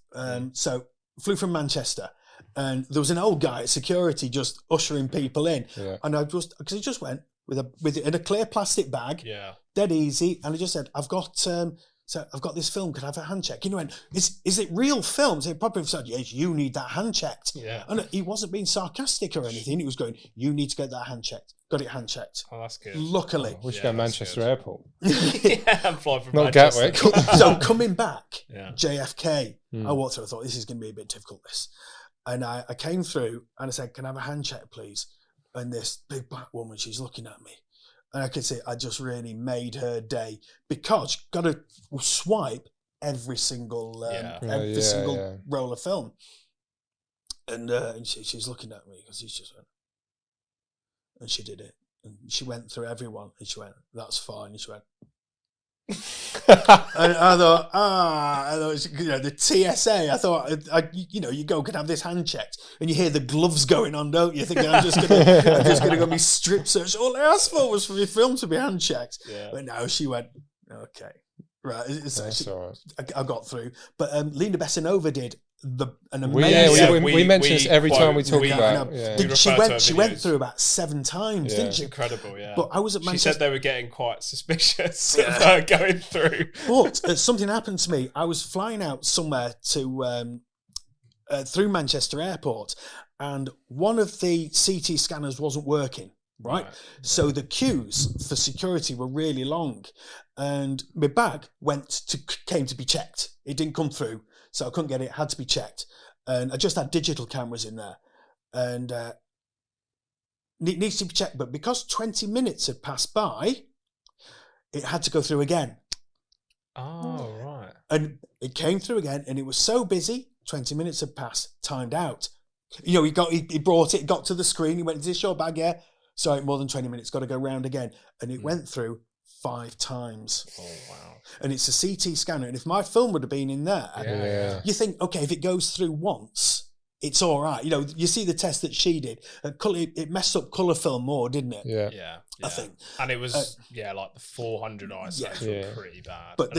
S2: So flew from Manchester, and there was an old guy at security just ushering people in, and because he just went in a clear plastic bag, dead easy, and he just said, "I've got this film. Could I have a hand check?" And he went, "Is it real film?" So he probably said, "Yes, you need that hand checked." Yeah. And he wasn't being sarcastic or anything. He was going, "You need to get that hand checked." Got it hand checked.
S3: Oh, that's good.
S2: Luckily,
S1: we should go to Manchester Airport.
S3: I'm flying from
S1: not
S3: Manchester.
S1: Gatwick.
S2: So coming back, JFK, I walked through. I thought, this is going to be a bit difficult. And I came through and I said, "Can I have a hand check, please?" And this big black woman, she's looking at me. And I could see I just really made her day, because you've got to swipe every single roll of film. And she's looking at me because she's just went, and she did it. And she went through everyone and she went, "That's fine." And she went, and I thought, the TSA. I thought, you go, "Can I have this hand checked?" And you hear the gloves going on, don't you? Thinking, I'm just gonna go be strip searched. All I asked for was for your film to be hand checked. Yeah. But no, she went, "Okay, right." All right. I got through, but Lena Bessanova did an amazing.
S1: We mention this every time we talk about.
S2: She went through about 7 times, didn't she?
S3: Incredible, yeah.
S2: But I was at Manchester.
S3: She said they were getting quite suspicious of her going through.
S2: But something happened to me. I was flying out somewhere to through Manchester Airport, and one of the CT scanners wasn't working. Right. So the queues for security were really long, and my bag came to be checked. It didn't come through, so I couldn't get it. Had to be checked, and I just had digital cameras in there, and it needs to be checked. But because 20 minutes had passed by, it had to go through again.
S3: Oh, right.
S2: And it came through again, and it was so busy. 20 minutes had passed, timed out. He brought it, got to the screen. He went, "Is this your bag?" "Yeah." "Sorry, more than 20 minutes, got to go round again." And it went through 5 times.
S3: Oh, wow.
S2: And it's a CT scanner. And if my film would have been in there, you think, okay, if it goes through once, it's all right. You see the test that she did. It messed up colour film more, didn't it?
S3: Yeah.
S2: I think.
S3: And it was, like the 400 ISOs were pretty bad.
S2: But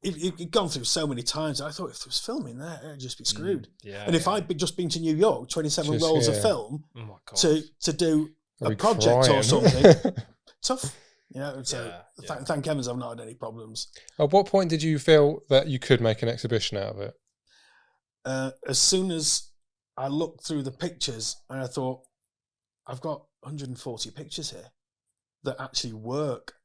S2: it'd gone through so many times. I thought if there was film in there, it'd just be screwed. And if I'd just been to New York, 27 rolls of film to do a project or something, tough. Thank heavens I've not had any problems.
S1: At what point did you feel that you could make an exhibition out of it?
S2: As soon as I looked through the pictures and I thought, I've got 140 pictures here that actually work.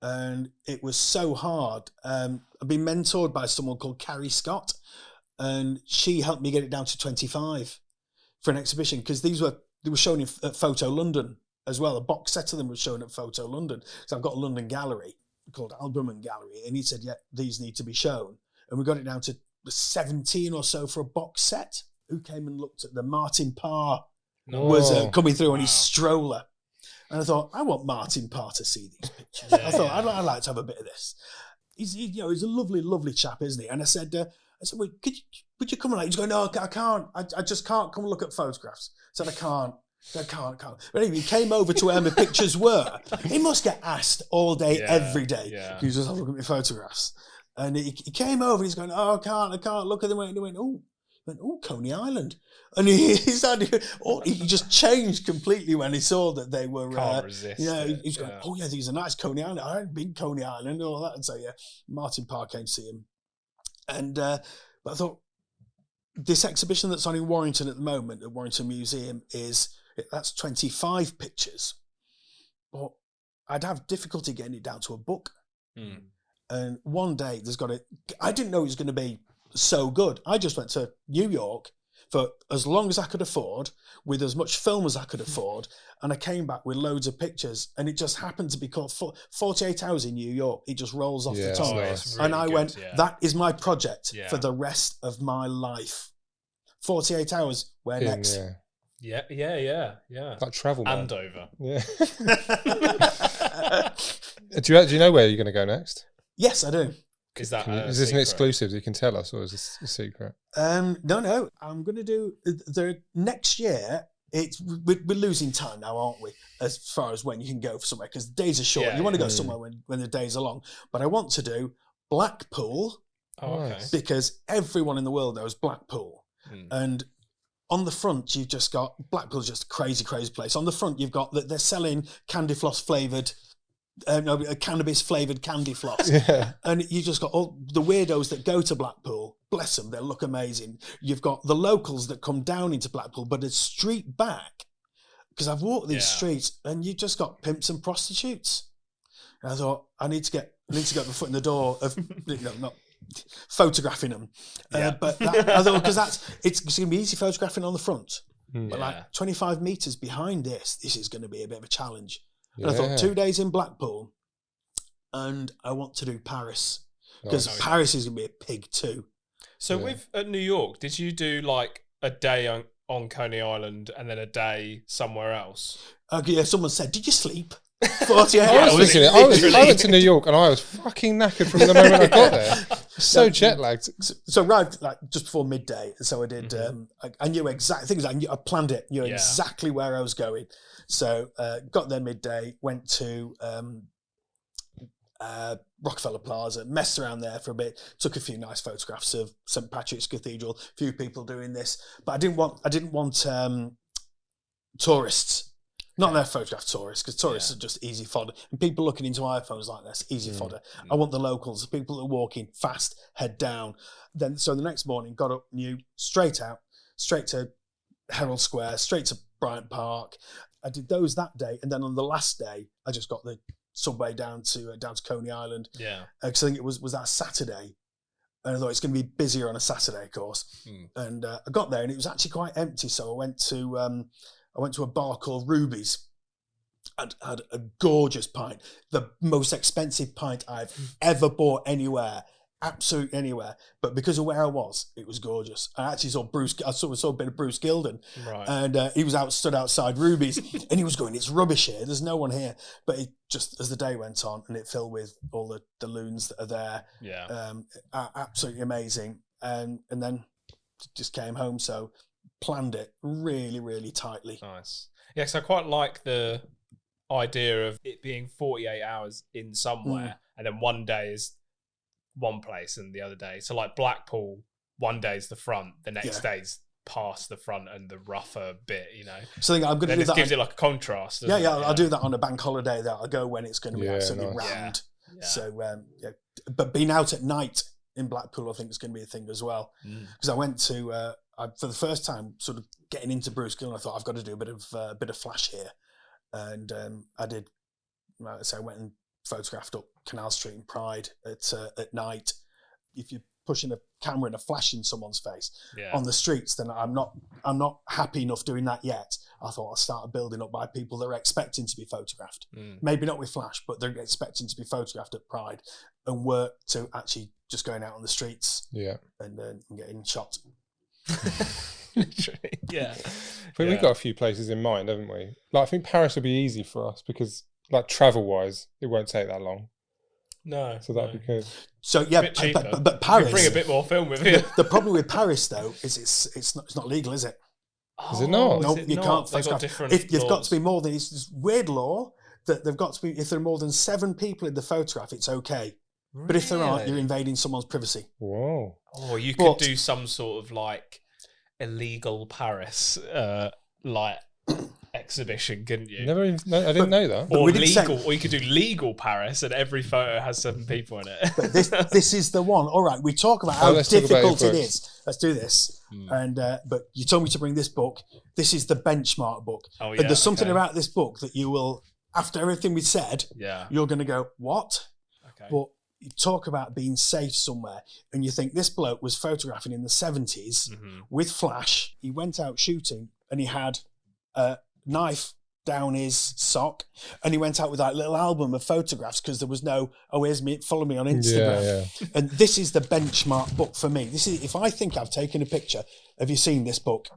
S2: And it was so hard. I've been mentored by someone called Carrie Scott, and she helped me get it down to 25 for an exhibition, because they were shown at Photo London as well. A box set of them was shown at Photo London. So I've got a London gallery called Albumen Gallery, and he said, "Yeah, these need to be shown." And we got it down to 17 or so for a box set. Who came and looked at them? Martin Parr was coming through on his stroller. And I thought, I want Martin Parr to see these pictures. I thought, I'd like to have a bit of this. He's a lovely, lovely chap, isn't he? And I said, "Well, would you come along?" He's going, "No, I can't. I just can't come and look at photographs." I said, I can't. But anyway, he came over to where my pictures were. He must get asked all day, every day. Yeah. He was just have a look at my photographs. And he came over and he's going, "Oh, I can't look at them." And he went, "Oh, Went, oh, Coney Island. And he just changed completely when he saw that they were.
S3: Can't resist.
S2: He's going, oh yeah, these are nice, Coney Island. I hadn't been Coney Island and all that. And so yeah, Martin Parr came to see him, and but I thought this exhibition that's on in Warrington at the moment, at Warrington Museum, that's 25 pictures, but I'd have difficulty getting it down to a book. And one day I didn't know it was going to be so good. I just went to New York for as long as I could afford, with as much film as I could afford, and I came back with loads of pictures, and it just happened to be called 48 Hours in New York. It just rolls off the tongue.
S1: Nice.
S2: Really and I went, that is my project for the rest of my life. 48 Hours, where next?
S3: Yeah.
S1: Like Travel Man.
S3: Andover.
S1: Yeah. Do you know where you're going to go next?
S2: Yes, I do.
S3: Is that
S1: is this an exclusive that you can tell us, or is this a secret?
S2: No. I'm going to do the next year. We're losing time now, aren't we? As far as when you can go for somewhere, because the days are short. You want to go somewhere when the days are long. But I want to do Blackpool, because everyone in the world knows Blackpool, and on the front you've just got Blackpool's just a crazy place. On the front you've got that they're selling candy floss flavoured. Cannabis flavoured candy floss, and you just got all the weirdos that go to Blackpool. Bless them, they look amazing. You've got the locals that come down into Blackpool, but a street back, because I've walked these streets, and you just got pimps and prostitutes. And I thought I need to get my foot in the door of not photographing them, but I thought because it's going to be easy photographing on the front, but like 25 metres behind this is going to be a bit of a challenge. And I thought 2 days in Blackpool, and I want to do Paris, because Paris is going to be a pig too.
S3: So at New York, did you do like a day on Coney Island and then a day somewhere else?
S2: Someone said, "Did you sleep?" 48
S1: I was thinking I went to New York and I was fucking knackered from the moment I got there. So jet lagged.
S2: So arrived like just before midday. So I did. I knew exactly things. I planned it. Knew exactly where I was going. So got there midday. Went to Rockefeller Plaza. Messed around there for a bit. Took a few nice photographs of St Patrick's Cathedral. A few people doing this, but I didn't want tourists. Not their photograph tourists, because tourists are just easy fodder. And people looking into iPhones like this, easy fodder. I want the locals, the people that are walking fast, head down. So the next morning, got up, straight to Herald Square, straight to Bryant Park. I did those that day, and then on the last day, I just got the subway down to Coney Island. Yeah, because I think it was that Saturday, and I thought it's going to be busier on a Saturday, of course. And I got there, and it was actually quite empty. So I went to a bar called Ruby's and had a gorgeous pint, the most expensive pint I've ever bought anywhere, absolutely anywhere. But because of where I was, it was gorgeous. I actually saw I saw a bit of Bruce Gilden, and he was stood outside Ruby's, and he was going, "It's rubbish here. There's no one here." But it just, as the day went on, and it filled with all the loons that are there, absolutely amazing. And then just came home. So planned it really, really tightly.
S3: Nice. Yeah, so I quite like the idea of it being 48 hours in somewhere, and then one day is one place and the other day. So like Blackpool, one day is the front, the next day's past the front and the rougher bit,
S2: So I think I'm going to do that.
S3: Gives it like a contrast.
S2: I'll do that on a bank holiday. That I'll go when it's going to be absolutely rammed. Yeah. So, but being out at night in Blackpool, I think is going to be a thing as well. Because I went to for the first time, sort of getting into Bruce Gill, and I thought I've got to do a bit of flash here, and I did. So I went and photographed up Canal Street in Pride at night. If you're pushing a camera and a flash in someone's face on the streets, then I'm not happy enough doing that yet. I thought I'll start building up by people that are expecting to be photographed. Maybe not with flash, but they're expecting to be photographed at Pride, and work to actually just going out on the streets and getting shot.
S1: We've got a few places in mind, haven't we? Like, I think Paris would be easy for us because, like, travel wise, it won't take that long.
S3: No,
S1: so that'd be good.
S2: So but Paris,
S3: you bring a bit more film with you.
S2: The problem with Paris though is it's not legal, is it?
S1: Is it not?
S2: No, you can't. If you've got to be more than, it's this weird law that they've got to be. If there are more than 7 people in the photograph, it's okay. But if there aren't, you're invading someone's privacy.
S1: Whoa.
S3: Or you could do some sort of like illegal Paris like exhibition, couldn't you?
S1: Never even. No, I didn't know that.
S3: Or legal, or you could do legal Paris, and every photo has 7 people in it.
S2: But this is the one. All right, we talk about how difficult it is. Let's do this. And but you told me to bring this book. This is the benchmark book.
S3: Oh, yeah,
S2: and there's something about this book that you will, after everything we said, you're going to go, what?
S3: Okay.
S2: But you talk about being safe somewhere, and you think this bloke was photographing in the 70s with flash. He went out shooting, and he had a knife down his sock, and he went out with that little album of photographs because there was no, here's me, follow me on Instagram. Yeah. And this is the benchmark book for me. This is, if I think I've taken a picture, have you seen this book?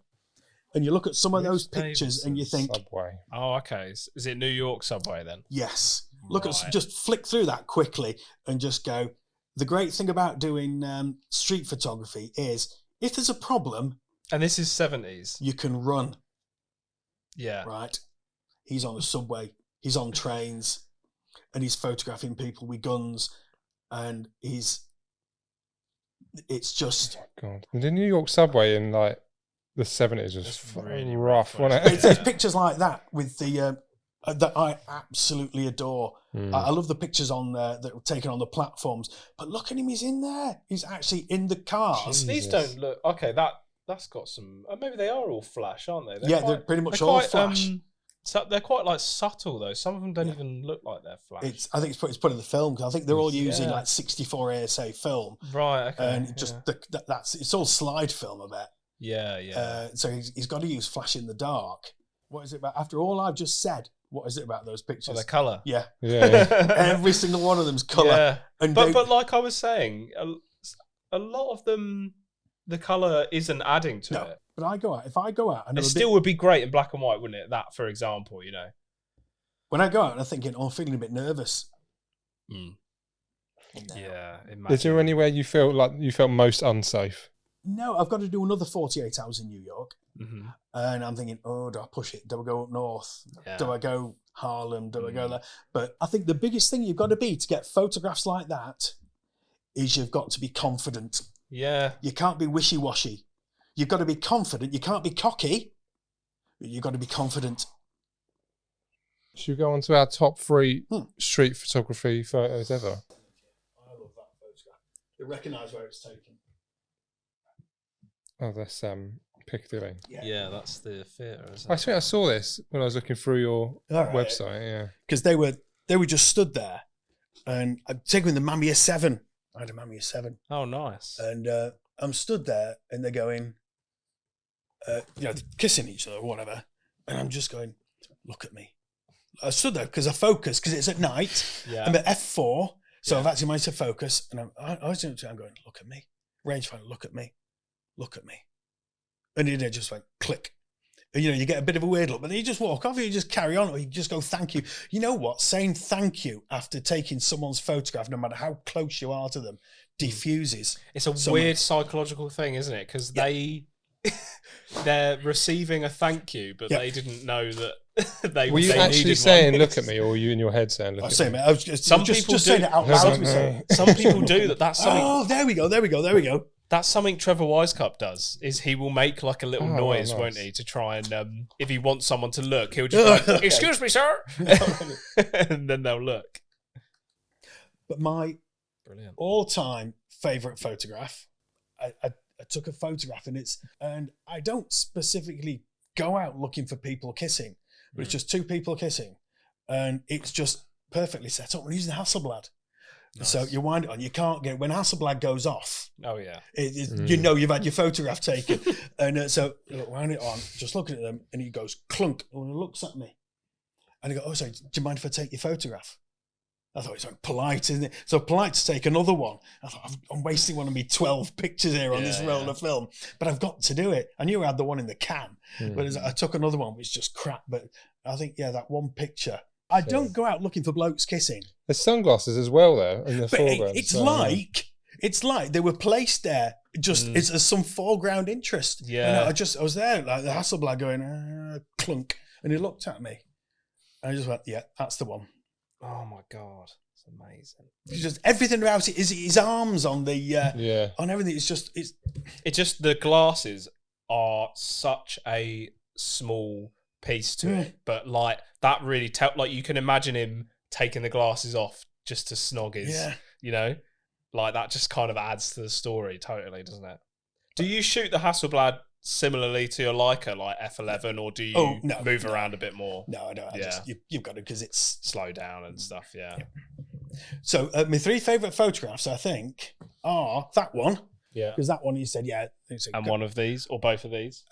S2: And you look at some of those pictures and you think,
S1: Subway.
S3: Oh, okay. Is it New York Subway then?
S2: Yes. Look at, just flick through that quickly and just go, the great thing about doing street photography is if there's a problem,
S3: and this is 70s,
S2: you can run.
S3: Yeah.
S2: Right. He's on the subway, he's on trains, and he's photographing people with guns, and it's just...
S1: Oh my God. The New York subway in like the 70s was really rough, wasn't it?
S2: There's pictures like that with the that I absolutely adore. I love the pictures on that were taken on the platforms, but look at him, he's in there. He's actually in the cars.
S3: These don't look... Okay, that's got some... Maybe they are all flash, aren't they?
S2: They're pretty much all flash.
S3: So they're quite like subtle though. Some of them don't even look like they're flash.
S2: I think it's put in the film because I think they're all using like 64 ASA film.
S3: Right. Okay.
S2: And just it's all slide film, I bet.
S3: Yeah.
S2: So he's got to use flash in the dark. What is it about? After all I've just said, what is it about those pictures?
S3: Oh, their colour.
S2: Yeah.
S1: Every
S2: single one of them's colour.
S3: Yeah. And but like I was saying, a lot of them, the colour isn't adding to it.
S2: But if I go out...
S3: It still would be great in black and white, wouldn't it? That, for example, you know.
S2: When I go out and I'm thinking, I'm feeling a bit nervous.
S3: Yeah.
S1: Is there anywhere you felt most unsafe?
S2: No, I've got to do another 48 hours in New York. And I'm thinking, do I push it? Do I go up north? Yeah. Do I go Harlem? Do I go there? But I think the biggest thing you've got to be to get photographs like that is you've got to be confident.
S3: Yeah.
S2: You can't be wishy-washy. You've got to be confident. You can't be cocky. You've got to be confident.
S1: Should we go on to our top 3 street photography photos ever?
S2: I love that photograph. You recognise where it's taken.
S1: Oh, that's Piccadilly.
S3: Yeah, that's the theatre, isn't
S1: I
S3: it?
S1: think I saw this when I was looking through your website. Yeah,
S2: because they were just stood there, and I'm taking the Mamiya 7. I had a Mamiya 7.
S3: Oh, nice.
S2: And I'm stood there, and they're going, kissing each other or whatever, and I'm just going, look at me. I stood there because I focused because it's at night. Yeah. I'm at f4, so I've actually managed to focus, and I'm going, look at me. Rangefinder, look at me. Look at me. And it just went click. And, you get a bit of a weird look, but then you just walk off, you just carry on, or you just go, thank you. You know what? Saying thank you after taking someone's photograph, no matter how close you are to them, diffuses.
S3: It's a weird psychological thing, isn't it? Because they're receiving a thank you, but they didn't know that they
S1: were you
S3: they
S1: actually saying look at me, or were you in your head saying look at me?
S2: I was some people just saying it out loud.
S3: Some people do that. That's something.
S2: Oh, there we go.
S3: That's something Trevor Wisecup does. Is he will make like a little noise, won't he, to try and if he wants someone to look, he'll just go, "Excuse me, sir," and then they'll look.
S2: But my all-time favourite photograph, I took a photograph, and I don't specifically go out looking for people kissing, but it's just 2 people kissing, and it's just perfectly set up. We're using Hasselblad. Nice. So you wind it on. You can't get when Hasselblad goes off.
S3: Oh yeah,
S2: you've had your photograph taken, and so wind it on. Just looking at them, and he goes clunk, and he looks at me, and he goes, "Oh, sorry, do you mind if I take your photograph?" I thought it's like polite, isn't it? So polite to take another one. I thought I'm wasting one of me 12 pictures here on this roll of film, but I've got to do it. I knew I had the one in the can, but I took another one, which just crap. But I think that one picture. I don't go out looking for blokes kissing.
S1: There's sunglasses as well there in the foreground.
S2: It's like they were placed there just as some foreground interest.
S3: Yeah.
S2: And I was there like the Hasselblad going clunk, and he looked at me, and I just went, yeah, that's the one.
S3: Oh my God, it's amazing.
S2: It's just everything about it is his arms on the on everything. It's just the
S3: glasses are such a small piece to it, but like that really like you can imagine him taking the glasses off just to snog his, you know, like that just kind of adds to the story totally, doesn't it? Do you shoot the Hasselblad similarly to your Leica, like f11, or do you move around a bit more?
S2: No, I don't. You've got to, because it's
S3: slow down and stuff. Yeah.
S2: So my 3 favourite photographs, I think, are that one.
S3: Yeah.
S2: Because that one you said,
S3: and one of these or both of these.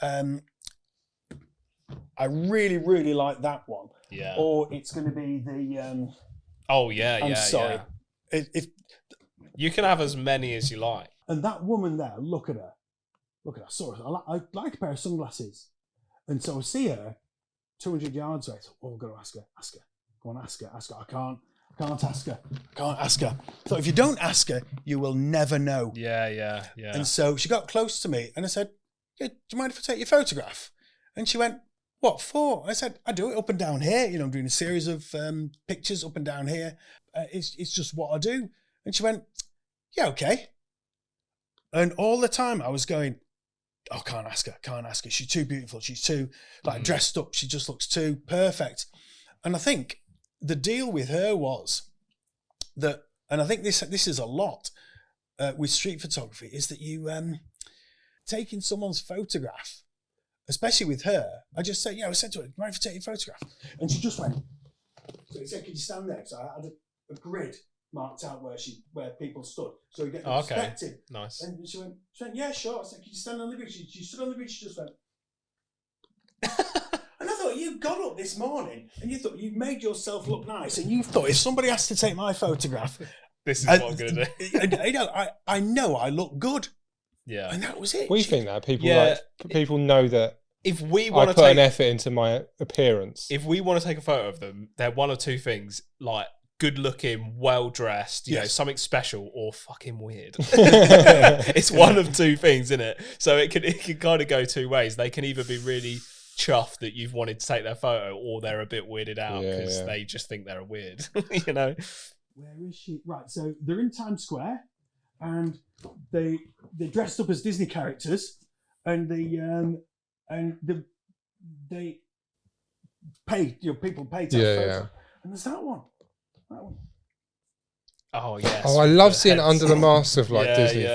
S2: I really, really like that one.
S3: Yeah.
S2: Or it's going to be the.
S3: I'm
S2: sorry.
S3: Yeah.
S2: If
S3: you can have as many as you like.
S2: And that woman there, look at her. Look at her. I saw her. I like a pair of sunglasses. And so I see her 200 yards away. So, I've got to ask her. Ask her. Go on, ask her. Ask her. I can't ask her. I can't ask her. So if you don't ask her, you will never know.
S3: Yeah.
S2: And so she got close to me and I said, do you mind if I take your photograph? And she went, what for? I said, I do it up and down here. You know, I'm doing a series of pictures up and down here. It's just what I do. And she went, yeah, okay. And all the time I was going, oh, can't ask her. She's too beautiful. She's too dressed up. She just looks too perfect. And I think the deal with her was that, and I think this is a lot with street photography, is that you taking someone's photograph, especially with her. I just said, I said to her, mind if I take your photograph? And she just went. So he said, can you stand there? So I had a grid marked out where people stood, so we get the perspective.
S3: Nice.
S2: And she went, yeah, sure. I said, can you stand on the bridge? She stood on the bridge. She just went. And I thought, you got up this morning and you thought you've made yourself look nice, and you thought if somebody has to take my photograph,
S3: this is what I'm going to do.
S2: I know I look good.
S3: Yeah,
S2: and that was it.
S1: We think that people know that.
S3: If we want
S1: to
S3: put
S1: an effort into my appearance,
S3: if we want to take a photo of them, they're one of two things: like good looking, well dressed, you know, something special, or fucking weird. It's one of two things, isn't it? So it can kind of go two ways. They can either be really chuffed that you've wanted to take their photo, or they're a bit weirded out because they just think they're weird. You know.
S2: Where is she? Right, so they're in Times Square, and they dressed up as Disney characters, and they pay, people pay to have photos. And there's that one.
S3: Oh yes.
S1: Oh, I love seeing it under the mask of Disney,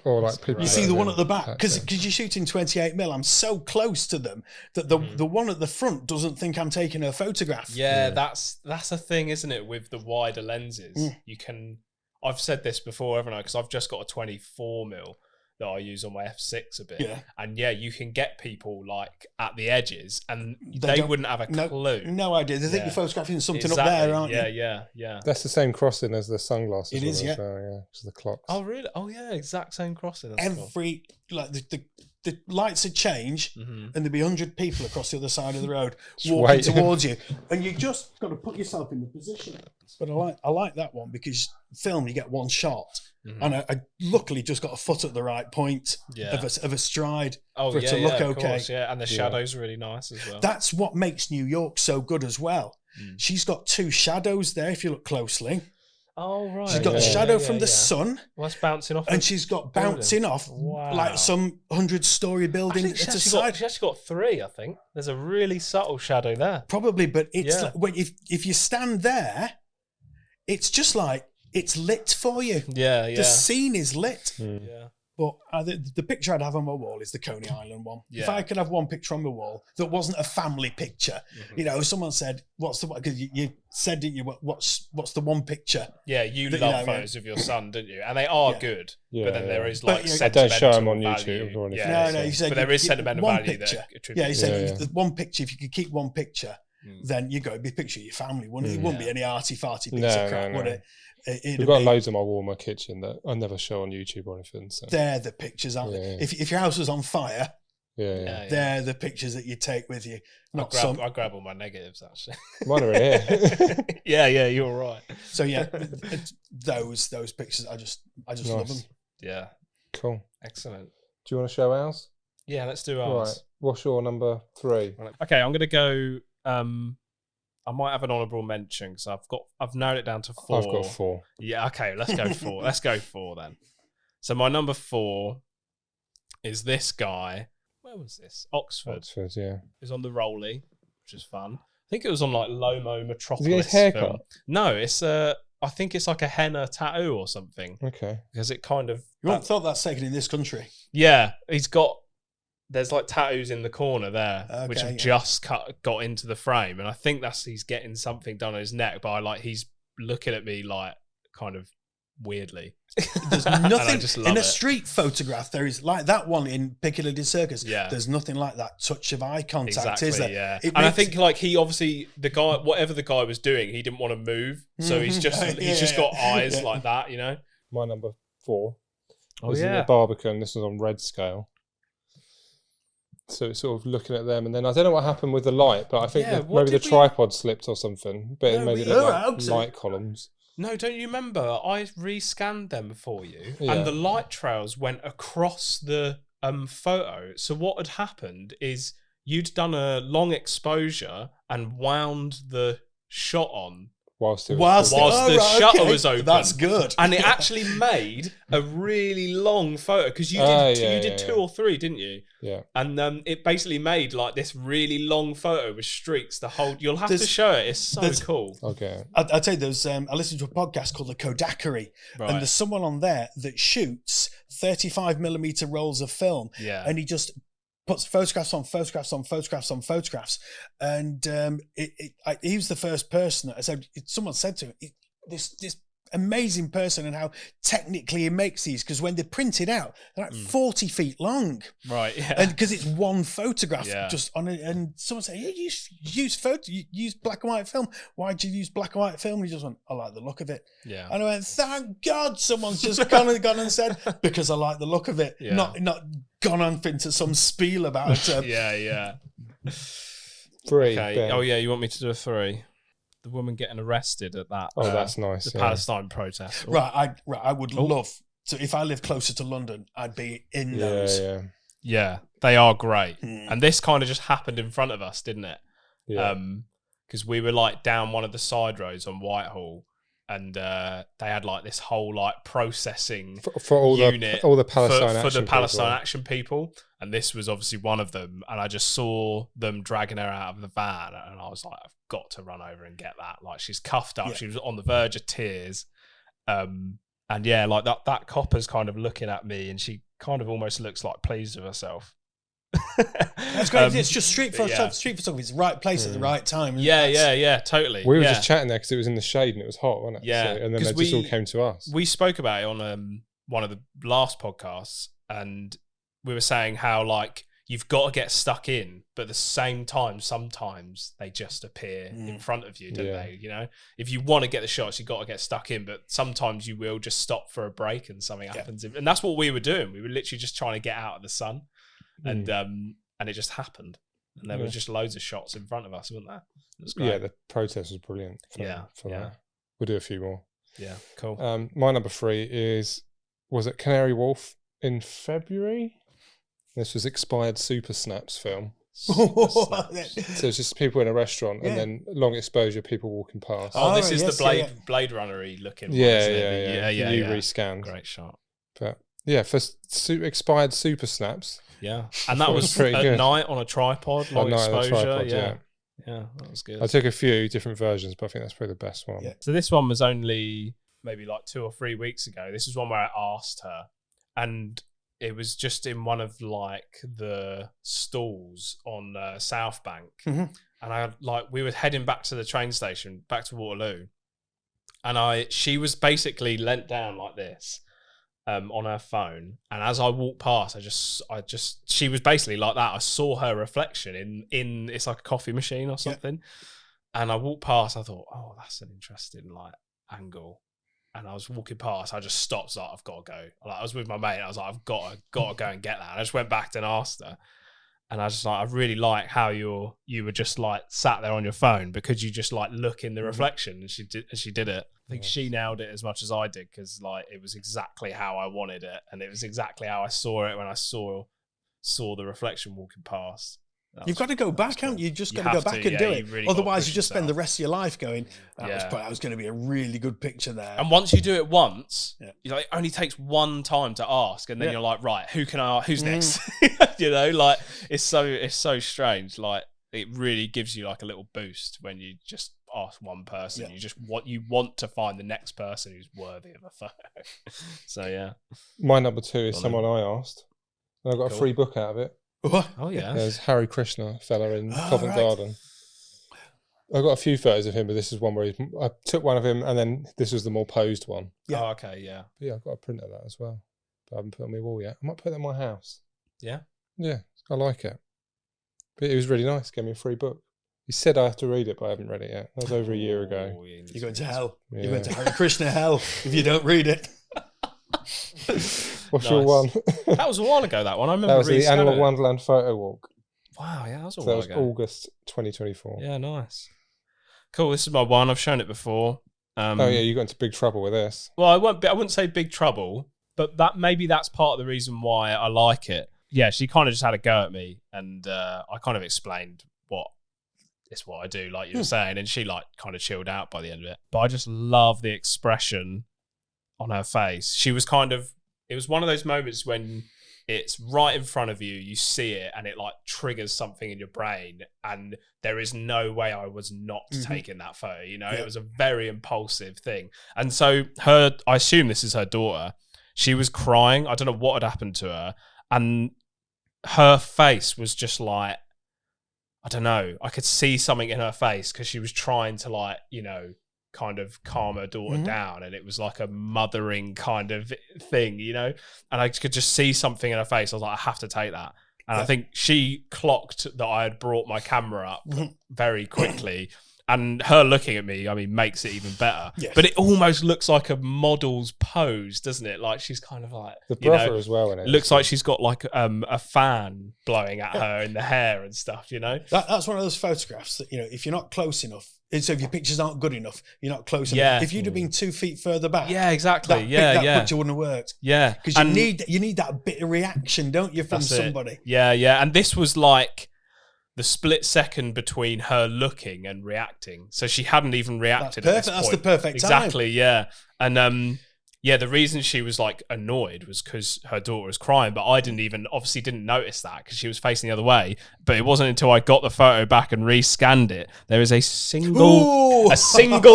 S1: or people.
S2: You see the one at the back because you're shooting 28mm. I'm so close to them that the one at the front doesn't think I'm taking a photograph.
S3: Yeah, that's a thing, isn't it? With the wider lenses, you can. I've said this before, haven't I? Because I've just got a 24mm that I use on my F6 a bit, and you can get people like at the edges, and they wouldn't have a clue.
S2: No idea. They think you're photographing something up there, aren't you?
S3: Yeah.
S1: That's the same crossing as the sunglasses.
S2: It is,
S1: because the clocks.
S3: Oh really? Oh yeah, exact same crossing. That's
S2: Every cool. The lights would change, and there'd be 100 people across the other side of the road walking towards you, and you just got to put yourself in the position. But I like that one because film, you get one shot, and I luckily just got a foot at the right point of a stride for it to look okay.
S3: Course, and the shadow's really nice as well.
S2: That's what makes New York so good as well. She's got 2 shadows there if you look closely.
S3: Oh right.
S2: She's got a shadow from the sun.
S3: What's bouncing off?
S2: And she's got bouncing off like some 100-story building at the side.
S3: She's actually got 3, I think. There's a really subtle shadow there.
S2: Probably, but it's like, if you stand there, it's just like it's lit for you.
S3: Yeah.
S2: The scene is lit.
S3: Yeah.
S2: But the picture I'd have on my wall is the Coney Island one.
S3: Yeah.
S2: If I could have one picture on my wall that wasn't a family picture, someone said, "What's the?" Because you said, didn't you? What's the one picture?
S3: Yeah, you love photos of your son, didn't you? And they are good.
S1: Yeah,
S3: but then there is like
S1: I don't show them on
S3: value.
S1: YouTube or anything.
S2: No. You said,
S3: but there is sentimental value
S2: picture.
S3: there.
S2: You said one picture. If you could keep one picture, then you go. It'd be a picture of your family, wouldn't it? It wouldn't be any arty-farty piece of crap, would it?
S1: We've got loads on my wall in my kitchen that I never show on YouTube or anything. So.
S2: They're the pictures, aren't they? If your house was on fire, they're the pictures that you take with you.
S3: I grab all my negatives, actually.
S1: Mine are in here.
S3: yeah, you're right.
S2: So those pictures, I just nice. Love them.
S3: Yeah.
S1: Cool.
S3: Excellent.
S1: Do you want to show ours?
S3: Yeah, let's do ours.
S1: Right. What's your number 3?
S3: Okay, I'm going to go. I might have an honourable mention because I've narrowed it down to 4.
S1: I've got 4.
S3: Yeah, okay, let's go 4. Let's go 4 then. So my number 4 is this guy. where was this? Oxford.
S1: Oxford, yeah.
S3: It was on the Rolly, which is fun. I think it was on like Lomo Metropolis.
S1: Did he get his haircut?
S3: Film. No, it's I think it's like a henna tattoo or something.
S1: Okay.
S3: Because it kind of...
S2: You wouldn't have thought that's taken in this country.
S3: Yeah, there's like tattoos in the corner there, which have just got into the frame. And I think he's getting something done on his neck, but he's looking at me like kind of weirdly.
S2: There's nothing in a street photograph. There is like that one in Piccadilly Circus.
S3: Yeah.
S2: There's nothing like that touch of eye contact,
S3: exactly,
S2: is there?
S3: Yeah. I think like he obviously whatever the guy was doing, he didn't want to move, so he's just got eyes like that, you know.
S1: My number 4.
S3: Oh
S1: was in the Barbican. This was on red scale. So it's sort of looking at them, and then I don't know what happened with the light, but I think maybe the tripod slipped or something. But it made it look like light columns.
S3: No, don't you remember? I rescanned them for you, and the light trails went across the photo. So what had happened is you'd done a long exposure and wound the shot on
S1: whilst the
S3: shutter was open.
S2: That's good.
S3: And it actually made a really long photo because you did 2 or 3, didn't you?
S1: Yeah.
S3: And it basically made like this really long photo with streaks. You'll have to show it. It's so cool.
S1: Okay.
S2: I'll tell you, I listened to a podcast called The Kodakery, and there's someone on there that shoots 35mm rolls of film, and he just puts photographs on photographs on photographs on photographs, and he was the first person that I said. Someone said to him, "This amazing person, and how technically he makes these, because when they're printed out, they're like 40 feet long,
S3: right? Yeah,
S2: and because it's one photograph just on it." And someone said, "You use black and white film. Why do you use black and white film?" And he just went, "I like the look of it."
S3: Yeah,
S2: and I went, "Thank God, someone's just gone and said because I like the look of it, not gone on into some spiel about it."
S3: Yeah.
S1: 3.
S3: Okay.
S1: Ben.
S3: Oh yeah, you want me to do a 3? The woman getting arrested at that.
S1: Oh, that's nice.
S3: The Palestine protest.
S2: Right, I would love to. If I lived closer to London, I'd be in those.
S3: Yeah, they are great. And this kind of just happened in front of us, didn't it?
S1: Yeah.
S3: Because we were like down one of the side roads on Whitehall, and they had like this whole like processing
S1: for all
S3: unit
S1: the Palestine
S3: for the Palestine
S1: people.
S3: Action people, and this was obviously one of them. And I just saw them dragging her out of the van, and I was like, I've got to run over and get that. Like, she's cuffed up, she was on the verge of tears, and like that copper's kind of looking at me, and she kind of almost looks like pleased with herself.
S2: That's great. It's just street photography. It's the right place at the right time.
S3: Yeah, totally.
S1: We were just chatting there because it was in the shade and it was hot, wasn't it?
S3: Yeah,
S1: and then they just all came to us.
S3: We spoke about it on one of the last podcasts, and we were saying how like you've got to get stuck in, but at the same time, sometimes they just appear in front of you, don't they? You know, if you want to get the shots, you've got to get stuck in, but sometimes you will just stop for a break and something happens. And that's what we were doing. We were literally just trying to get out of the sun. And it just happened, and there was just loads of shots in front of us, wasn't there? It was great.
S1: Yeah, the protest was brilliant. For that. We'll do a few more.
S3: Yeah, cool.
S1: My number 3 was it Canary Wharf in February? This was expired Super Snaps film. So it's just people in a restaurant and then long exposure, people walking past.
S3: Oh, this is the Blade Runner-y looking one,
S1: isn't it? Yeah. Rescanned.
S3: Great shot.
S1: But yeah, for expired Super Snaps.
S3: Yeah, and that was pretty good. Night on a tripod, long exposure. Yeah, that was good.
S1: I took a few different versions, but I think that's probably the best one.
S3: Yeah. So this one was only maybe like 2 or 3 weeks ago. This is one where I asked her, and it was just in one of like the stalls on South Bank, and we were heading back to the train station, back to Waterloo, and she was basically leant down like this. On her phone, and as I walked past, she was basically like that. I saw her reflection in it's like a coffee machine or something, and I walked past. I thought, oh, that's an interesting like angle. And I was walking past. I just stopped. Like, I've got to go. Like, I was with my mate. I was like, I've got to go and get that. And I just went back and asked her. And I was just like, I really like how you were just like sat there on your phone because you just like look in the reflection, and she did it. I think she nailed it as much as I did because like it was exactly how I wanted it, and it was exactly how I saw it when I saw the reflection walking past.
S2: You've got to go back, haven't you? You just got to go back and do it.
S3: Really
S2: Otherwise, you just spend the rest of your life going, that was going to be a really good picture there.
S3: And once you do it once, it only takes one time to ask, and then you're like, right, who's next? Like it's so strange. Like it really gives you like a little boost when you just ask one person. You want to find the next person who's worthy of a photo. So yeah.
S1: My number 2 is someone I asked, and I got a free book out of it.
S2: What?
S3: Oh yeah.
S1: There's Harry Krishna, fella in Covent Garden. I got a few photos of him, but this is one where I took one of him, and then this was the more posed one.
S3: Yeah. Oh, okay. Yeah.
S1: But yeah, I've got a print of that as well, but I haven't put it on my wall yet. I might put that in my house.
S3: Yeah.
S1: Yeah, I like it. But it was really nice. Gave me a free book. He said I have to read it, but I haven't read it yet. That was over a year ago.
S2: You're going to hell. Yeah. You're going to Hare Krishna hell if you don't read it.
S1: What's your one?
S3: That was a while ago, that one. I remember
S1: that was the Animal Wonderland photo walk.
S3: Wow, yeah, that was a
S1: while
S3: ago.
S1: That was August 2024.
S3: Yeah, nice. Cool, this is my one. I've shown it before.
S1: Oh yeah, you got into big trouble with this.
S3: Well, I wouldn't say big trouble, but maybe that's part of the reason why I like it. Yeah, she kind of just had a go at me, and I kind of explained what I do, like you were saying, and she like kind of chilled out by the end of it. But I just love the expression on her face. She was it was one of those moments when it's right in front of you, you see it, and it like triggers something in your brain, and there is no way I was not taking that photo. It was a very impulsive thing. And so I assume this is her daughter, she was crying. I don't know what had happened to her, and her face was just like, I don't know, I could see something in her face because she was trying to like, kind of calm her daughter down, and it was like a mothering kind of thing, and I could just see something in her face. I was like, I have to take that. And I think she clocked that I had brought my camera up very quickly, and her looking at me, makes it even better. Yes. But it almost looks like a model's pose, doesn't it? Like she's kind of like
S1: the brother as well in it.
S3: Looks like she's got like a fan blowing at her in the hair and stuff.
S2: That's one of those photographs that if you're not close enough. So if your pictures aren't good enough, you're not close enough. If you'd have been 2 feet further back,
S3: exactly.
S2: That picture wouldn't have worked.
S3: Yeah,
S2: because you need that bit of reaction, don't you, from somebody?
S3: Yeah. And this was like the split second between her looking and reacting, so she hadn't even reacted.
S2: That's perfect. That's the perfect time.
S3: Exactly. Yeah, and the reason she was like annoyed was because her daughter was crying, but I obviously didn't notice that because she was facing the other way. But it wasn't until I got the photo back and rescanned it, there is a single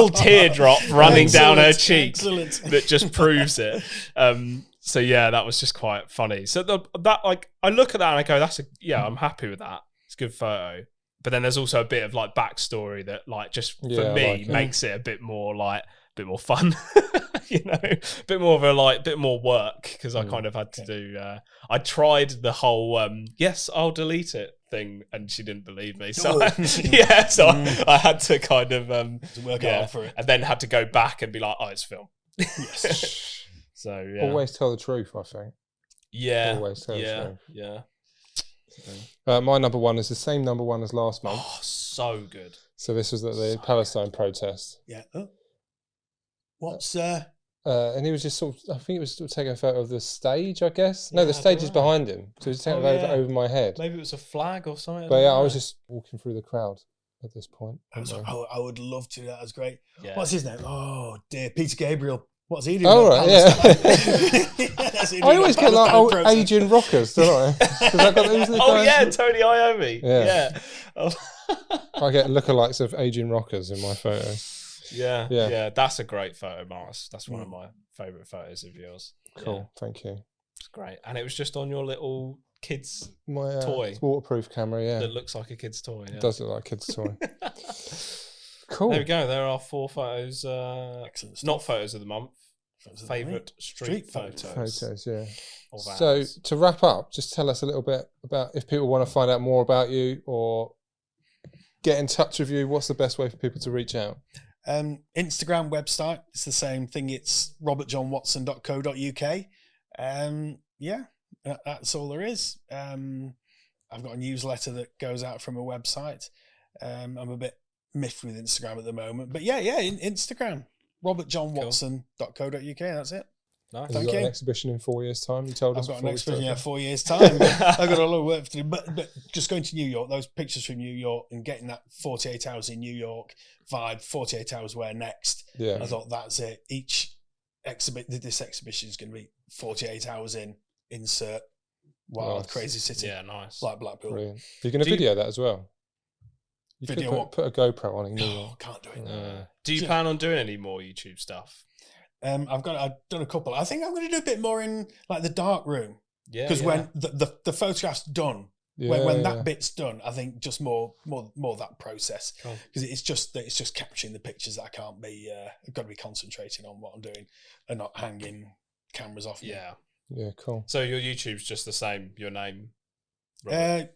S3: teardrop running down her cheek that just proves it. So yeah, that was just quite funny. So I look at that and I go, I'm happy with that. It's a good photo. But then there's also a bit of like backstory that like just for me makes it a bit more fun. A bit more of a bit more work, because I kind of had to do. I tried the whole yes, I'll delete it thing, and she didn't believe me. So I had to kind of
S2: work hard for it,
S3: and then had to go back and be like, oh, it's film.
S2: Yes.
S3: So yeah,
S1: always tell the truth. I think.
S3: Yeah.
S1: Always tell the truth.
S3: Yeah.
S1: My number 1 is the same number 1 as last month.
S3: Oh, so good.
S1: So this was at the Palestine protest.
S2: Yeah. What's
S1: and he was just I think he was taking a photo of the stage, I guess. No, the stage is behind him. So he was taking a photo over my head.
S3: Maybe it was a flag or something.
S1: But yeah, I was just walking through the crowd at this point.
S2: I would love to. That was great.
S3: Yeah.
S2: What's his name? Oh dear, Peter Gabriel. What's he doing?
S1: Oh right, yeah. I always get like old Asian rockers, don't I?
S3: Tony Iommi. Yeah.
S1: I get lookalikes of Asian rockers in my photos.
S3: Yeah. That's a great photo, Mars. That's one of my favourite photos of yours.
S1: Cool, thank you.
S3: It's great, and it was just on your little kid's
S1: my
S3: toy,
S1: waterproof camera. Yeah,
S3: that looks like a kid's toy. Yeah.
S1: It does look like a kid's toy. Cool.
S3: There we go. There are 4 photos. Excellent. Not photos of the month. Favourite street photos.
S1: Photos, yeah. So to wrap up, just tell us a little bit about if people want to find out more about you or get in touch with you. What's the best way for people to reach out?
S2: Instagram, website, it's the same thing. It's robertjohnwatson.co.uk. That's all there is. I've got a newsletter that goes out from a website. I'm a bit miffed with Instagram at the moment, but Instagram, robertjohnwatson.co.uk. That's it.
S3: Nice.
S1: Have you got an exhibition in 4 years' time? You told us.
S2: I've got an exhibition in 4 years' time. I've got a lot of work to do. But just going to New York, those pictures from New York and getting that 48 hours in New York vibe, 48 hours where next.
S1: Yeah.
S2: I thought that's it. This exhibition is going to be 48 hours in, insert, wild, crazy city.
S3: Yeah, nice.
S2: Like Blackpool.
S1: Brilliant. You're going to video that as well? You
S2: Video
S1: could
S2: what?
S1: put a GoPro on in New York.
S2: Oh, can't do it.
S3: Do you plan on doing any more YouTube stuff?
S2: I've done a couple. I think I'm going to do a bit more in like the dark room.
S3: Yeah.
S2: Because when the photograph's done, when that bit's done, I think just more that process. Because it's just capturing the pictures that I can't be. I've got to be concentrating on what I'm doing and not hanging cameras off me.
S3: Yeah.
S1: Yeah, cool.
S3: So your YouTube's just the same. Your name.
S2: Yeah,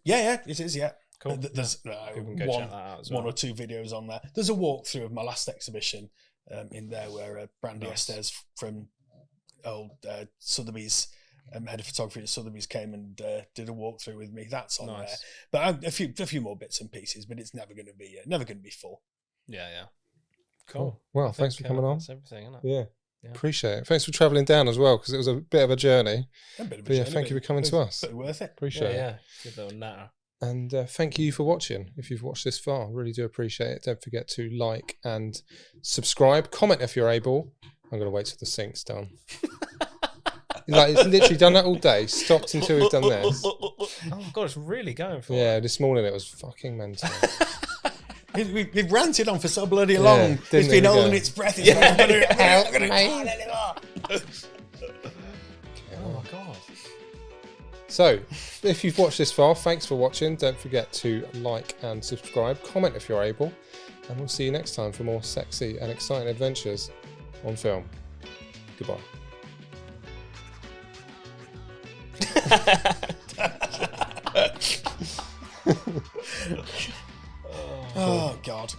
S2: it is. Yeah.
S3: Cool.
S2: There's one or two videos on there. There's a walkthrough of my last exhibition in there where Brandy Estes from old Sotheby's, head of photography at Sotheby's, came and did a walkthrough with me. That's on there. But a few more bits and pieces, but it's never going to be full.
S3: Yeah. Cool.
S1: Well, thanks for coming on.
S3: That's everything, isn't it?
S1: Yeah. Appreciate it. Thanks for travelling down as well, because it was a bit of a journey. Thank you for coming to us.
S2: Worth it.
S1: Appreciate it.
S3: Yeah. Good little natter.
S1: And thank you for watching. If you've watched this far, really do appreciate it. Don't forget to like and subscribe. Comment if you're able. I'm going to wait till the sync's done. It's literally done that all day. Stopped until we've done this.
S3: Oh God, it's really going for it.
S1: Yeah, this morning it was fucking mental.
S2: We've ranted on for so bloody long. It's been holding its breath. It's
S3: Oh my God.
S1: So, if you've watched this far, thanks for watching. Don't forget to like and subscribe. Comment if you're able. And we'll see you next time for more sexy and exciting adventures on film. Goodbye.
S2: Oh, God.